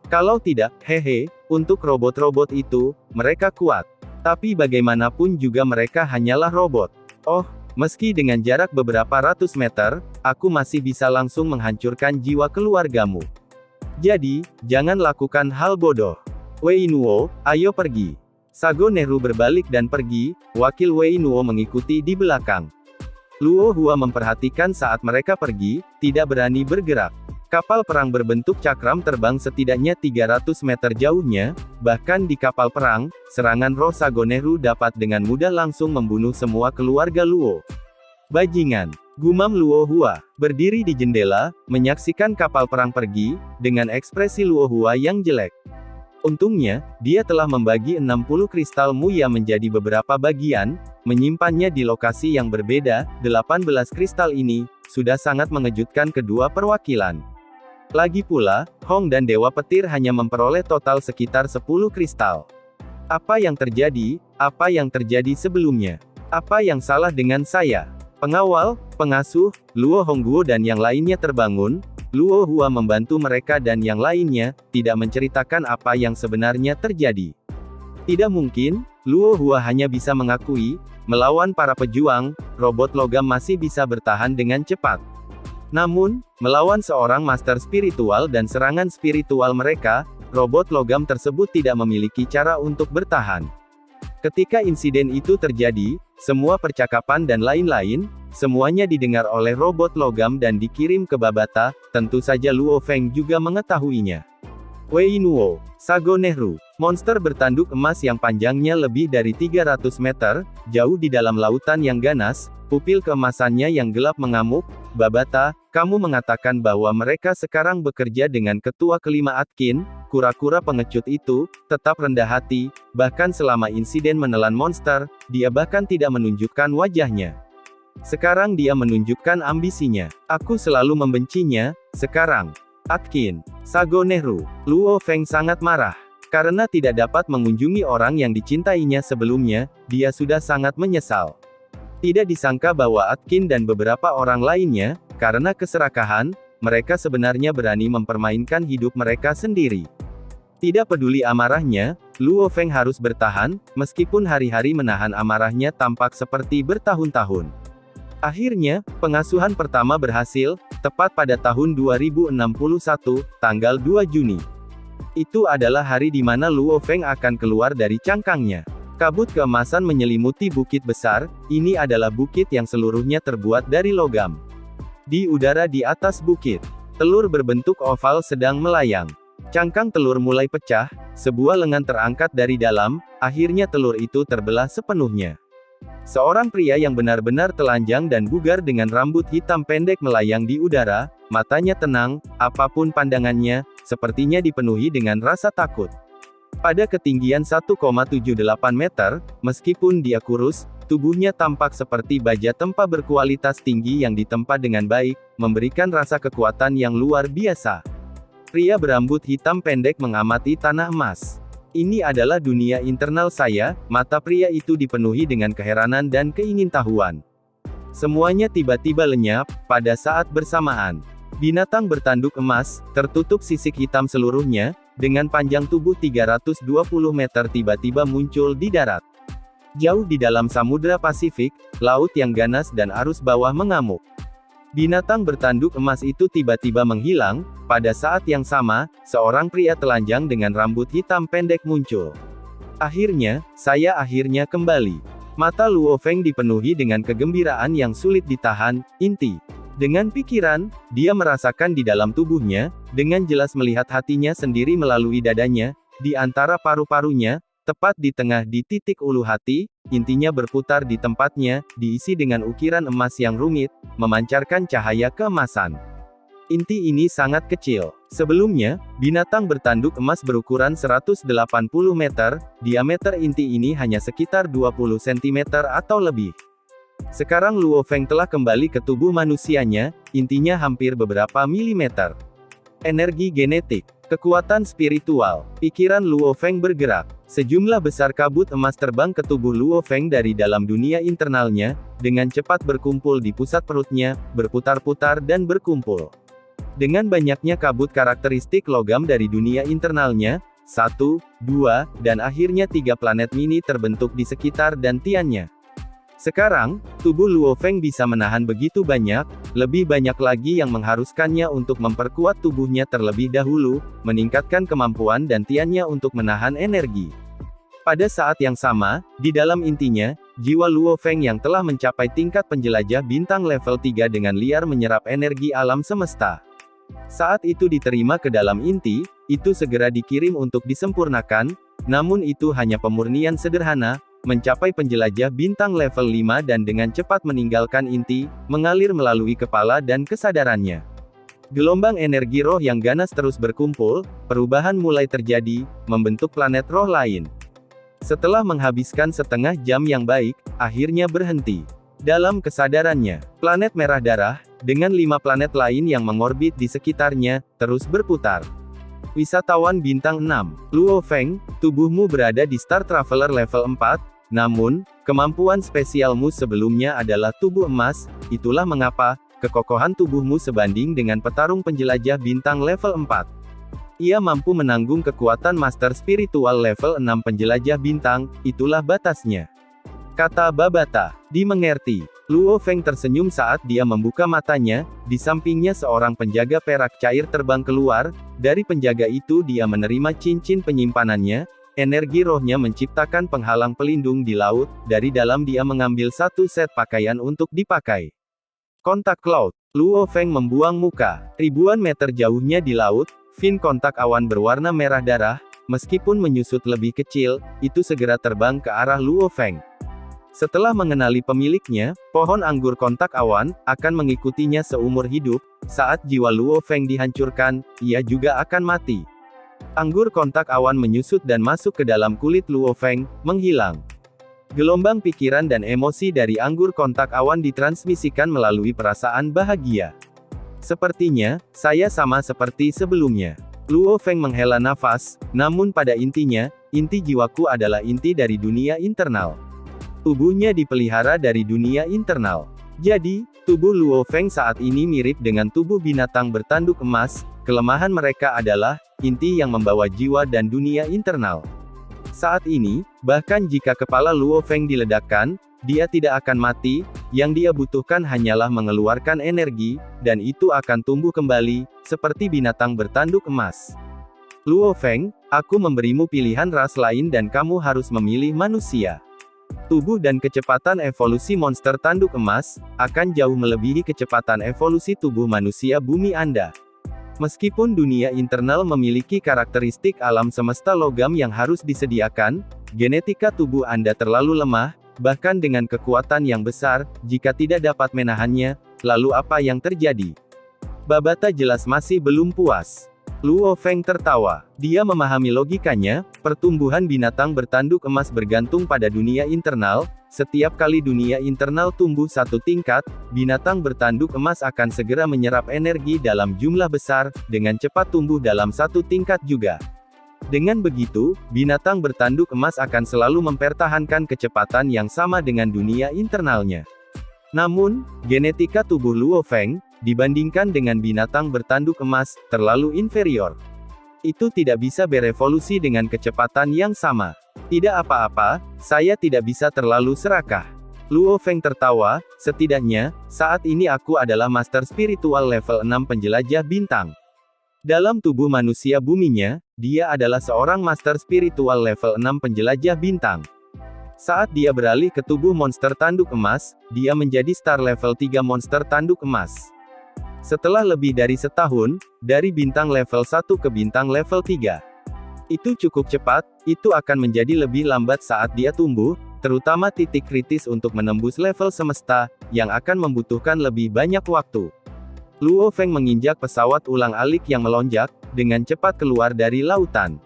Kalau tidak, hehe, untuk robot-robot itu, mereka kuat. Tapi bagaimanapun juga mereka hanyalah robot. Oh, meski dengan jarak beberapa ratus meter, aku masih bisa langsung menghancurkan jiwa keluargamu. Jadi, jangan lakukan hal bodoh. Wei Nuo, ayo pergi. Sago Nehru berbalik dan pergi, wakil Wei Nuo mengikuti di belakang. Luo Hua memperhatikan saat mereka pergi, tidak berani bergerak. Kapal perang berbentuk cakram terbang setidaknya 300 meter jauhnya, bahkan di kapal perang, serangan roh Sago Nehru dapat dengan mudah langsung membunuh semua keluarga Luo. Bajingan, gumam Luo Hua, berdiri di jendela, menyaksikan kapal perang pergi, dengan ekspresi Luo Hua yang jelek. Untungnya, dia telah membagi 60 kristal Muya menjadi beberapa bagian, menyimpannya di lokasi yang berbeda. 18 kristal ini, sudah sangat mengejutkan kedua perwakilan. Lagi pula, Hong dan Dewa Petir hanya memperoleh total sekitar 10 kristal. Apa yang terjadi? Apa yang terjadi sebelumnya? Apa yang salah dengan saya? Pengawal, pengasuh, Luo Hongguo dan yang lainnya terbangun. Luo Hua membantu mereka dan yang lainnya, tidak menceritakan apa yang sebenarnya terjadi. Tidak mungkin, Luo Hua hanya bisa mengakui, melawan para pejuang, robot logam masih bisa bertahan dengan cepat. Namun, melawan seorang master spiritual dan serangan spiritual mereka, robot logam tersebut tidak memiliki cara untuk bertahan. Ketika insiden itu terjadi, semua percakapan dan lain-lain, semuanya didengar oleh robot logam dan dikirim ke Babata, tentu saja Luo Feng juga mengetahuinya. Wei Nuo, Sago Nehru, monster bertanduk emas yang panjangnya lebih dari 300 meter, jauh di dalam lautan yang ganas, pupil keemasannya yang gelap mengamuk. Babata, kamu mengatakan bahwa mereka sekarang bekerja dengan ketua kelima Atkin, kura-kura pengecut itu, tetap rendah hati, bahkan selama insiden menelan monster, dia bahkan tidak menunjukkan wajahnya. Sekarang dia menunjukkan ambisinya. Aku selalu membencinya, sekarang. Atkin, Sago Nehru, Luo Feng sangat marah. Karena tidak dapat mengunjungi orang yang dicintainya sebelumnya, dia sudah sangat menyesal. Tidak disangka bahwa Atkin dan beberapa orang lainnya, karena keserakahan, mereka sebenarnya berani mempermainkan hidup mereka sendiri. Tidak peduli amarahnya, Luo Feng harus bertahan, meskipun hari-hari menahan amarahnya tampak seperti bertahun-tahun. Akhirnya, pengasuhan pertama berhasil, tepat pada tahun 2061, tanggal 2 Juni. Itu adalah hari di mana Luo Feng akan keluar dari cangkangnya. Kabut keemasan menyelimuti bukit besar, ini adalah bukit yang seluruhnya terbuat dari logam. Di udara di atas bukit, telur berbentuk oval sedang melayang. Cangkang telur mulai pecah, sebuah lengan terangkat dari dalam, akhirnya telur itu terbelah sepenuhnya. Seorang pria yang benar-benar telanjang dan bugar dengan rambut hitam pendek melayang di udara, matanya tenang, apapun pandangannya, sepertinya dipenuhi dengan rasa takut. Pada ketinggian 1,78 meter, meskipun dia kurus, tubuhnya tampak seperti baja tempa berkualitas tinggi yang ditempa dengan baik, memberikan rasa kekuatan yang luar biasa. Pria berambut hitam pendek mengamati tanah emas. Ini adalah dunia internal saya, mata pria itu dipenuhi dengan keheranan dan keingintahuan. Semuanya tiba-tiba lenyap, pada saat bersamaan. Binatang bertanduk emas, tertutup sisik hitam seluruhnya, dengan panjang tubuh 320 meter tiba-tiba muncul di darat. Jauh di dalam Samudra Pasifik, laut yang ganas dan arus bawah mengamuk. Binatang bertanduk emas itu tiba-tiba menghilang, pada saat yang sama, seorang pria telanjang dengan rambut hitam pendek muncul. Akhirnya, saya akhirnya kembali. Mata Luo Feng dipenuhi dengan kegembiraan yang sulit ditahan, inti. Dengan pikiran, dia merasakan di dalam tubuhnya, dengan jelas melihat hatinya sendiri melalui dadanya, di antara paru-parunya, tepat di tengah di titik ulu hati, intinya berputar di tempatnya, diisi dengan ukiran emas yang rumit, memancarkan cahaya keemasan. Inti ini sangat kecil. Sebelumnya, binatang bertanduk emas berukuran 180 meter, diameter inti ini hanya sekitar 20 cm atau lebih. Sekarang Luo Feng telah kembali ke tubuh manusianya, intinya hampir beberapa milimeter. Energi genetik, kekuatan spiritual, pikiran Luo Feng bergerak. Sejumlah besar kabut emas terbang ke tubuh Luo Feng dari dalam dunia internalnya, dengan cepat berkumpul di pusat perutnya, berputar-putar dan berkumpul. Dengan banyaknya kabut karakteristik logam dari dunia internalnya, 1, 2, dan akhirnya 3 planet mini terbentuk di sekitar dan tiannya. Sekarang, tubuh Luo Feng bisa menahan begitu banyak, lebih banyak lagi yang mengharuskannya untuk memperkuat tubuhnya terlebih dahulu, meningkatkan kemampuan dan tiannya untuk menahan energi. Pada saat yang sama, di dalam intinya, jiwa Luo Feng yang telah mencapai tingkat penjelajah bintang level 3 dengan liar menyerap energi alam semesta. Saat itu diterima ke dalam inti, itu segera dikirim untuk disempurnakan, namun itu hanya pemurnian sederhana, mencapai penjelajah bintang level 5 dan dengan cepat meninggalkan inti, mengalir melalui kepala dan kesadarannya. Gelombang energi roh yang ganas terus berkumpul, perubahan mulai terjadi, membentuk planet roh lain. Setelah menghabiskan setengah jam yang baik, akhirnya berhenti. Dalam kesadarannya, planet merah darah, dengan 5 planet lain yang mengorbit di sekitarnya, terus berputar. Wisatawan bintang 6, Luo Feng, tubuhmu berada di Star Traveler level 4, namun, kemampuan spesialmu sebelumnya adalah tubuh emas, itulah mengapa, kekokohan tubuhmu sebanding dengan petarung penjelajah bintang level 4. Ia mampu menanggung kekuatan master spiritual level 6 penjelajah bintang, itulah batasnya. Kata Babata, dimengerti. Luo Feng tersenyum saat dia membuka matanya, di sampingnya seorang penjaga perak cair terbang keluar, dari penjaga itu dia menerima cincin penyimpanannya, energi rohnya menciptakan penghalang pelindung di laut, dari dalam dia mengambil satu set pakaian untuk dipakai. Kontak Cloud. Luo Feng membuang muka. Ribuan meter jauhnya di laut, fin kontak awan berwarna merah darah, meskipun menyusut lebih kecil, itu segera terbang ke arah Luo Feng. Setelah mengenali pemiliknya, pohon anggur kontak awan, akan mengikutinya seumur hidup, saat jiwa Luo Feng dihancurkan, ia juga akan mati. Anggur kontak awan menyusut dan masuk ke dalam kulit Luo Feng, menghilang. Gelombang pikiran dan emosi dari anggur kontak awan ditransmisikan melalui perasaan bahagia. Sepertinya, saya sama seperti sebelumnya. Luo Feng menghela nafas, namun pada intinya, inti jiwaku adalah inti dari dunia internal. Tubuhnya dipelihara dari dunia internal. Jadi, tubuh Luo Feng saat ini mirip dengan tubuh binatang bertanduk emas, kelemahan mereka adalah, inti yang membawa jiwa dan dunia internal. Saat ini, bahkan jika kepala Luo Feng diledakkan, dia tidak akan mati, yang dia butuhkan hanyalah mengeluarkan energi, dan itu akan tumbuh kembali, seperti binatang bertanduk emas. Luo Feng, aku memberimu pilihan ras lain dan kamu harus memilih manusia. Tubuh dan kecepatan evolusi monster tanduk emas, akan jauh melebihi kecepatan evolusi tubuh manusia bumi Anda. Meskipun dunia internal memiliki karakteristik alam semesta logam yang harus disediakan, genetika tubuh Anda terlalu lemah, bahkan dengan kekuatan yang besar, jika tidak dapat menahannya, lalu apa yang terjadi? Babata jelas masih belum puas. Luo Feng tertawa. Dia memahami logikanya, pertumbuhan binatang bertanduk emas bergantung pada dunia internal, setiap kali dunia internal tumbuh satu tingkat, binatang bertanduk emas akan segera menyerap energi dalam jumlah besar, dengan cepat tumbuh dalam satu tingkat juga. Dengan begitu, binatang bertanduk emas akan selalu mempertahankan kecepatan yang sama dengan dunia internalnya. Namun, genetika tubuh Luo Feng, dibandingkan dengan binatang bertanduk emas, terlalu inferior. Itu tidak bisa berevolusi dengan kecepatan yang sama. Tidak apa-apa, saya tidak bisa terlalu serakah. Luo Feng tertawa, setidaknya, saat ini aku adalah master spiritual level 6 penjelajah bintang. Dalam tubuh manusia buminya, dia adalah seorang master spiritual level 6 penjelajah bintang. Saat dia beralih ke tubuh monster tanduk emas, dia menjadi star level 3 monster tanduk emas. Setelah lebih dari setahun, dari bintang level 1 ke bintang level 3. Itu cukup cepat, itu akan menjadi lebih lambat saat dia tumbuh, terutama titik kritis untuk menembus level semesta, yang akan membutuhkan lebih banyak waktu. Luo Feng menginjak pesawat ulang-alik yang melonjak, dengan cepat keluar dari lautan.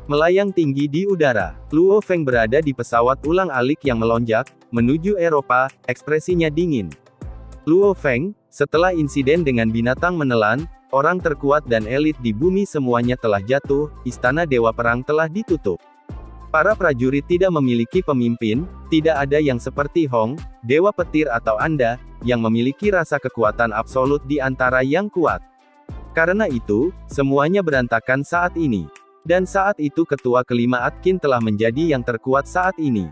Melayang tinggi di udara, Luo Feng berada di pesawat ulang-alik yang melonjak, menuju Eropa, ekspresinya dingin. Luo Feng, setelah insiden dengan binatang menelan, orang terkuat dan elit di bumi semuanya telah jatuh, istana Dewa Perang telah ditutup. Para prajurit tidak memiliki pemimpin, tidak ada yang seperti Hong, Dewa Petir atau Anda, yang memiliki rasa kekuatan absolut di antara yang kuat. Karena itu, semuanya berantakan saat ini. Dan saat itu ketua kelima Atkin telah menjadi yang terkuat saat ini.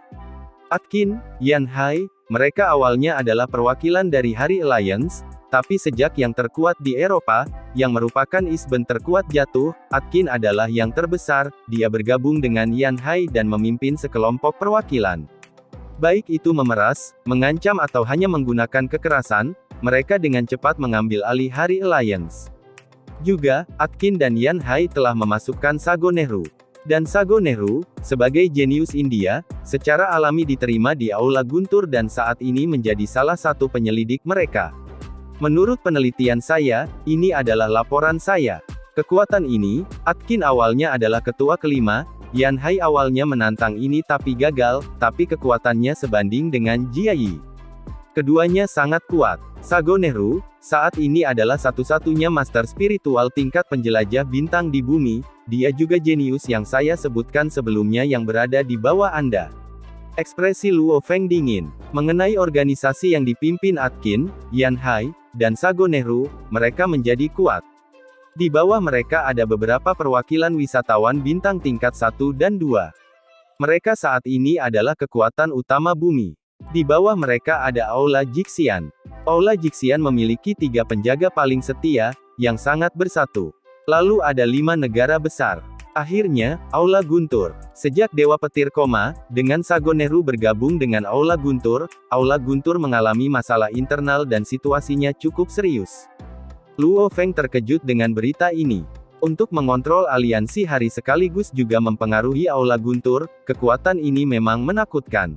Atkin, Yan Hai, mereka awalnya adalah perwakilan dari Hari Alliance, tapi sejak yang terkuat di Eropa, yang merupakan Isben terkuat jatuh, Atkin adalah yang terbesar, dia bergabung dengan Yan Hai dan memimpin sekelompok perwakilan. Baik itu memeras, mengancam atau hanya menggunakan kekerasan, mereka dengan cepat mengambil alih Hari Alliance. Juga, Atkin dan Yan Hai telah memasukkan Sago Nehru. Dan Sago Nehru, sebagai jenius India, secara alami diterima di Aula Guntur dan saat ini menjadi salah satu penyelidik mereka. Menurut penelitian saya, ini adalah laporan saya. Kekuatan ini, Atkin awalnya adalah ketua kelima, Yan Hai awalnya menantang ini tapi gagal, tapi kekuatannya sebanding dengan Jia Yi. Keduanya sangat kuat. Sago Nehru, saat ini adalah satu-satunya master spiritual tingkat penjelajah bintang di bumi, dia juga jenius yang saya sebutkan sebelumnya yang berada di bawah Anda. Ekspresi Luo Feng dingin. Mengenai organisasi yang dipimpin Atkin, Yan Hai, dan Sago Nehru, mereka menjadi kuat. Di bawah mereka ada beberapa perwakilan wisatawan bintang tingkat 1 dan 2. Mereka saat ini adalah kekuatan utama bumi. Di bawah mereka ada Aula Jixian. Aula Jixian memiliki 3 penjaga paling setia, yang sangat bersatu. Lalu ada 5 negara besar. Akhirnya, Aula Guntur. Sejak Dewa Petir koma, dengan Sago Nehru bergabung dengan Aula Guntur mengalami masalah internal dan situasinya cukup serius. Luo Feng terkejut dengan berita ini. Untuk mengontrol aliansi hari sekaligus juga mempengaruhi Aula Guntur, kekuatan ini memang menakutkan.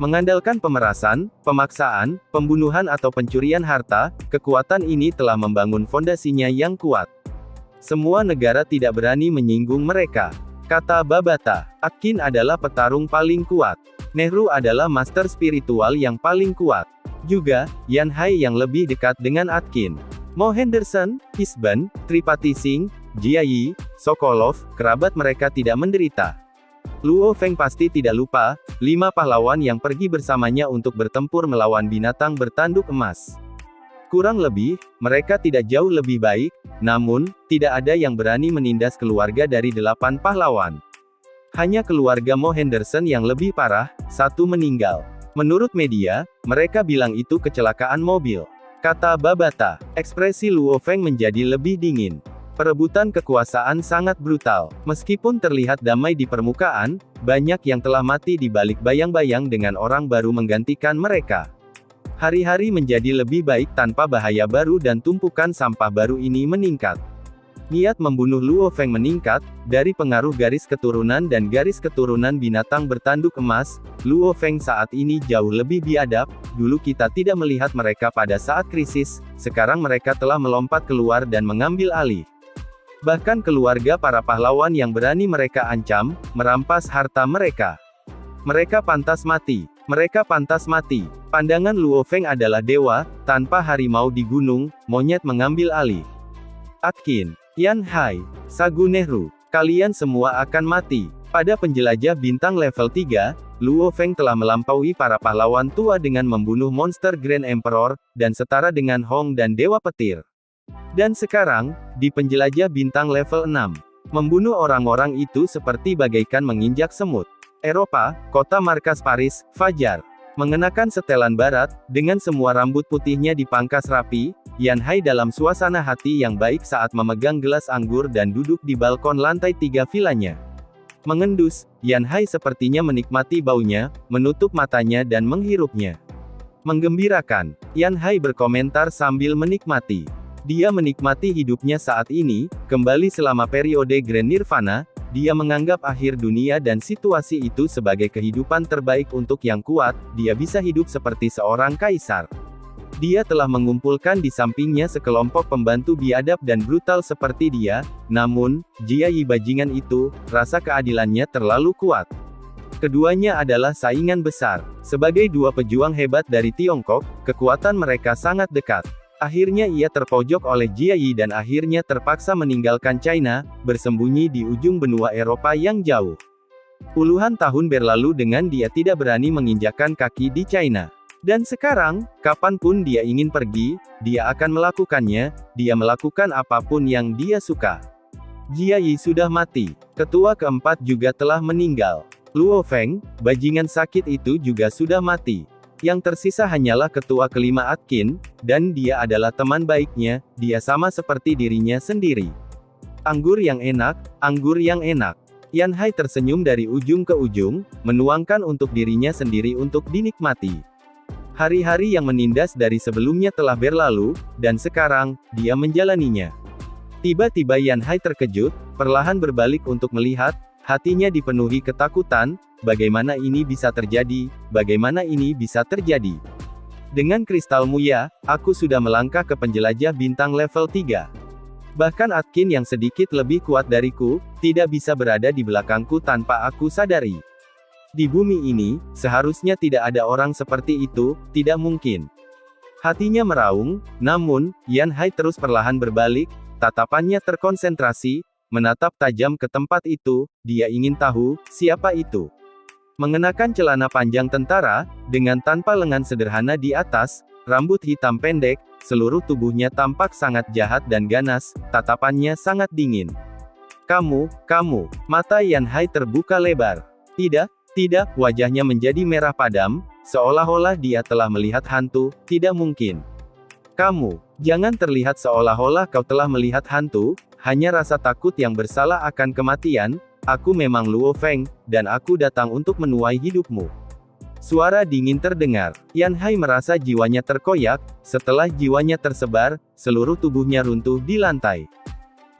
Mengandalkan pemerasan, pemaksaan, pembunuhan atau pencurian harta, kekuatan ini telah membangun fondasinya yang kuat. Semua negara tidak berani menyinggung mereka. Kata Babata, Atkin adalah petarung paling kuat. Nehru adalah master spiritual yang paling kuat. Juga, Yan Hai yang lebih dekat dengan Atkin. Mo Henderson, Isban, Tripati Singh, Jia Yi, Sokolov, kerabat mereka tidak menderita. Luo Feng pasti tidak lupa, 5 pahlawan yang pergi bersamanya untuk bertempur melawan binatang bertanduk emas. Kurang lebih, mereka tidak jauh lebih baik, namun, tidak ada yang berani menindas keluarga dari 8 pahlawan. Hanya keluarga Mo Henderson yang lebih parah, 1 meninggal. Menurut media, mereka bilang itu kecelakaan mobil. Kata Babata, ekspresi Luo Feng menjadi lebih dingin. Perebutan kekuasaan sangat brutal. Meskipun terlihat damai di permukaan, banyak yang telah mati di balik bayang-bayang dengan orang baru menggantikan mereka. Hari-hari menjadi lebih baik tanpa bahaya baru dan tumpukan sampah baru ini meningkat. Niat membunuh Luo Feng meningkat, dari pengaruh garis keturunan dan garis keturunan binatang bertanduk emas, Luo Feng saat ini jauh lebih biadab. Dulu kita tidak melihat mereka pada saat krisis, sekarang mereka telah melompat keluar dan mengambil alih. Bahkan keluarga para pahlawan yang berani mereka ancam, merampas harta mereka. Mereka pantas mati. Mereka pantas mati. Pandangan Luo Feng adalah dewa, tanpa harimau di gunung, monyet mengambil alih. Atkin, Yan Hai, Sagu Nehru, kalian semua akan mati. Pada penjelajah bintang level 3, Luo Feng telah melampaui para pahlawan tua dengan membunuh monster Grand Emperor, dan setara dengan Hong dan Dewa Petir. Dan sekarang, di penjelajah bintang level 6, membunuh orang-orang itu seperti bagaikan menginjak semut. Eropa, kota markas Paris, Fajar. Mengenakan setelan barat, dengan semua rambut putihnya dipangkas rapi, Yan Hai dalam suasana hati yang baik saat memegang gelas anggur dan duduk di balkon lantai 3 vilanya. Mengendus, Yan Hai sepertinya menikmati baunya, menutup matanya dan menghirupnya. Menggembirakan, Yan Hai berkomentar sambil menikmati. Dia menikmati hidupnya saat ini, kembali selama periode Grand Nirvana, dia menganggap akhir dunia dan situasi itu sebagai kehidupan terbaik untuk yang kuat, dia bisa hidup seperti seorang kaisar. Dia telah mengumpulkan di sampingnya sekelompok pembantu biadab dan brutal seperti dia, namun, Jia Yi bajingan itu, rasa keadilannya terlalu kuat. Keduanya adalah saingan besar. Sebagai 2 pejuang hebat dari Tiongkok, kekuatan mereka sangat dekat. Akhirnya ia terpojok oleh Jia Yi dan akhirnya terpaksa meninggalkan China, bersembunyi di ujung benua Eropa yang jauh. Puluhan tahun berlalu dengan dia tidak berani menginjakkan kaki di China. Dan sekarang, kapanpun dia ingin pergi, dia akan melakukannya, dia melakukan apapun yang dia suka. Jia Yi sudah mati. Ketua keempat juga telah meninggal. Luo Feng, bajingan sakit itu juga sudah mati. Yang tersisa hanyalah ketua kelima Atkin, dan dia adalah teman baiknya, dia sama seperti dirinya sendiri. Anggur yang enak, anggur yang enak. Yan Hai tersenyum dari ujung ke ujung, menuangkan untuk dirinya sendiri untuk dinikmati. Hari-hari yang menindas dari sebelumnya telah berlalu, dan sekarang, dia menjalaninya. Tiba-tiba Yan Hai terkejut, perlahan berbalik untuk melihat, hatinya dipenuhi ketakutan, bagaimana ini bisa terjadi, bagaimana ini bisa terjadi. Dengan kristal Muya, aku sudah melangkah ke penjelajah bintang level 3. Bahkan Atkin yang sedikit lebih kuat dariku, tidak bisa berada di belakangku tanpa aku sadari. Di bumi ini, seharusnya tidak ada orang seperti itu, tidak mungkin. Hatinya meraung, namun, Yan Hai terus perlahan berbalik, tatapannya terkonsentrasi, menatap tajam ke tempat itu, dia ingin tahu, siapa itu. Mengenakan celana panjang tentara, dengan tanpa lengan sederhana di atas, rambut hitam pendek, seluruh tubuhnya tampak sangat jahat dan ganas, tatapannya sangat dingin. Kamu, mata Yan Hai terbuka lebar. Tidak, wajahnya menjadi merah padam, seolah-olah dia telah melihat hantu, tidak mungkin. Kamu, jangan terlihat seolah-olah kau telah melihat hantu, hanya rasa takut yang bersalah akan kematian. Aku memang Luo Feng, dan aku datang untuk menuai hidupmu. Suara dingin terdengar. Yan Hai merasa jiwanya terkoyak, setelah jiwanya tersebar, seluruh tubuhnya runtuh di lantai.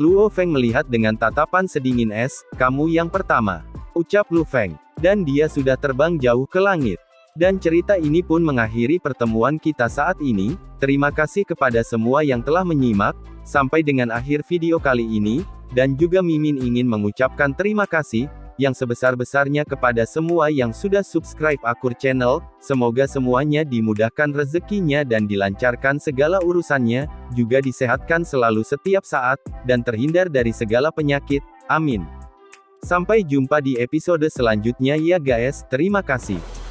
Luo Feng melihat dengan tatapan sedingin es, kamu yang pertama. Ucap Lu Feng. Dan dia sudah terbang jauh ke langit. Dan cerita ini pun mengakhiri pertemuan kita saat ini. Terima kasih kepada semua yang telah menyimak, sampai dengan akhir video kali ini. Dan juga Mimin ingin mengucapkan terima kasih, yang sebesar-besarnya kepada semua yang sudah subscribe Akur Channel, semoga semuanya dimudahkan rezekinya dan dilancarkan segala urusannya, juga disehatkan selalu setiap saat, dan terhindar dari segala penyakit, amin. Sampai jumpa di episode selanjutnya ya guys, terima kasih.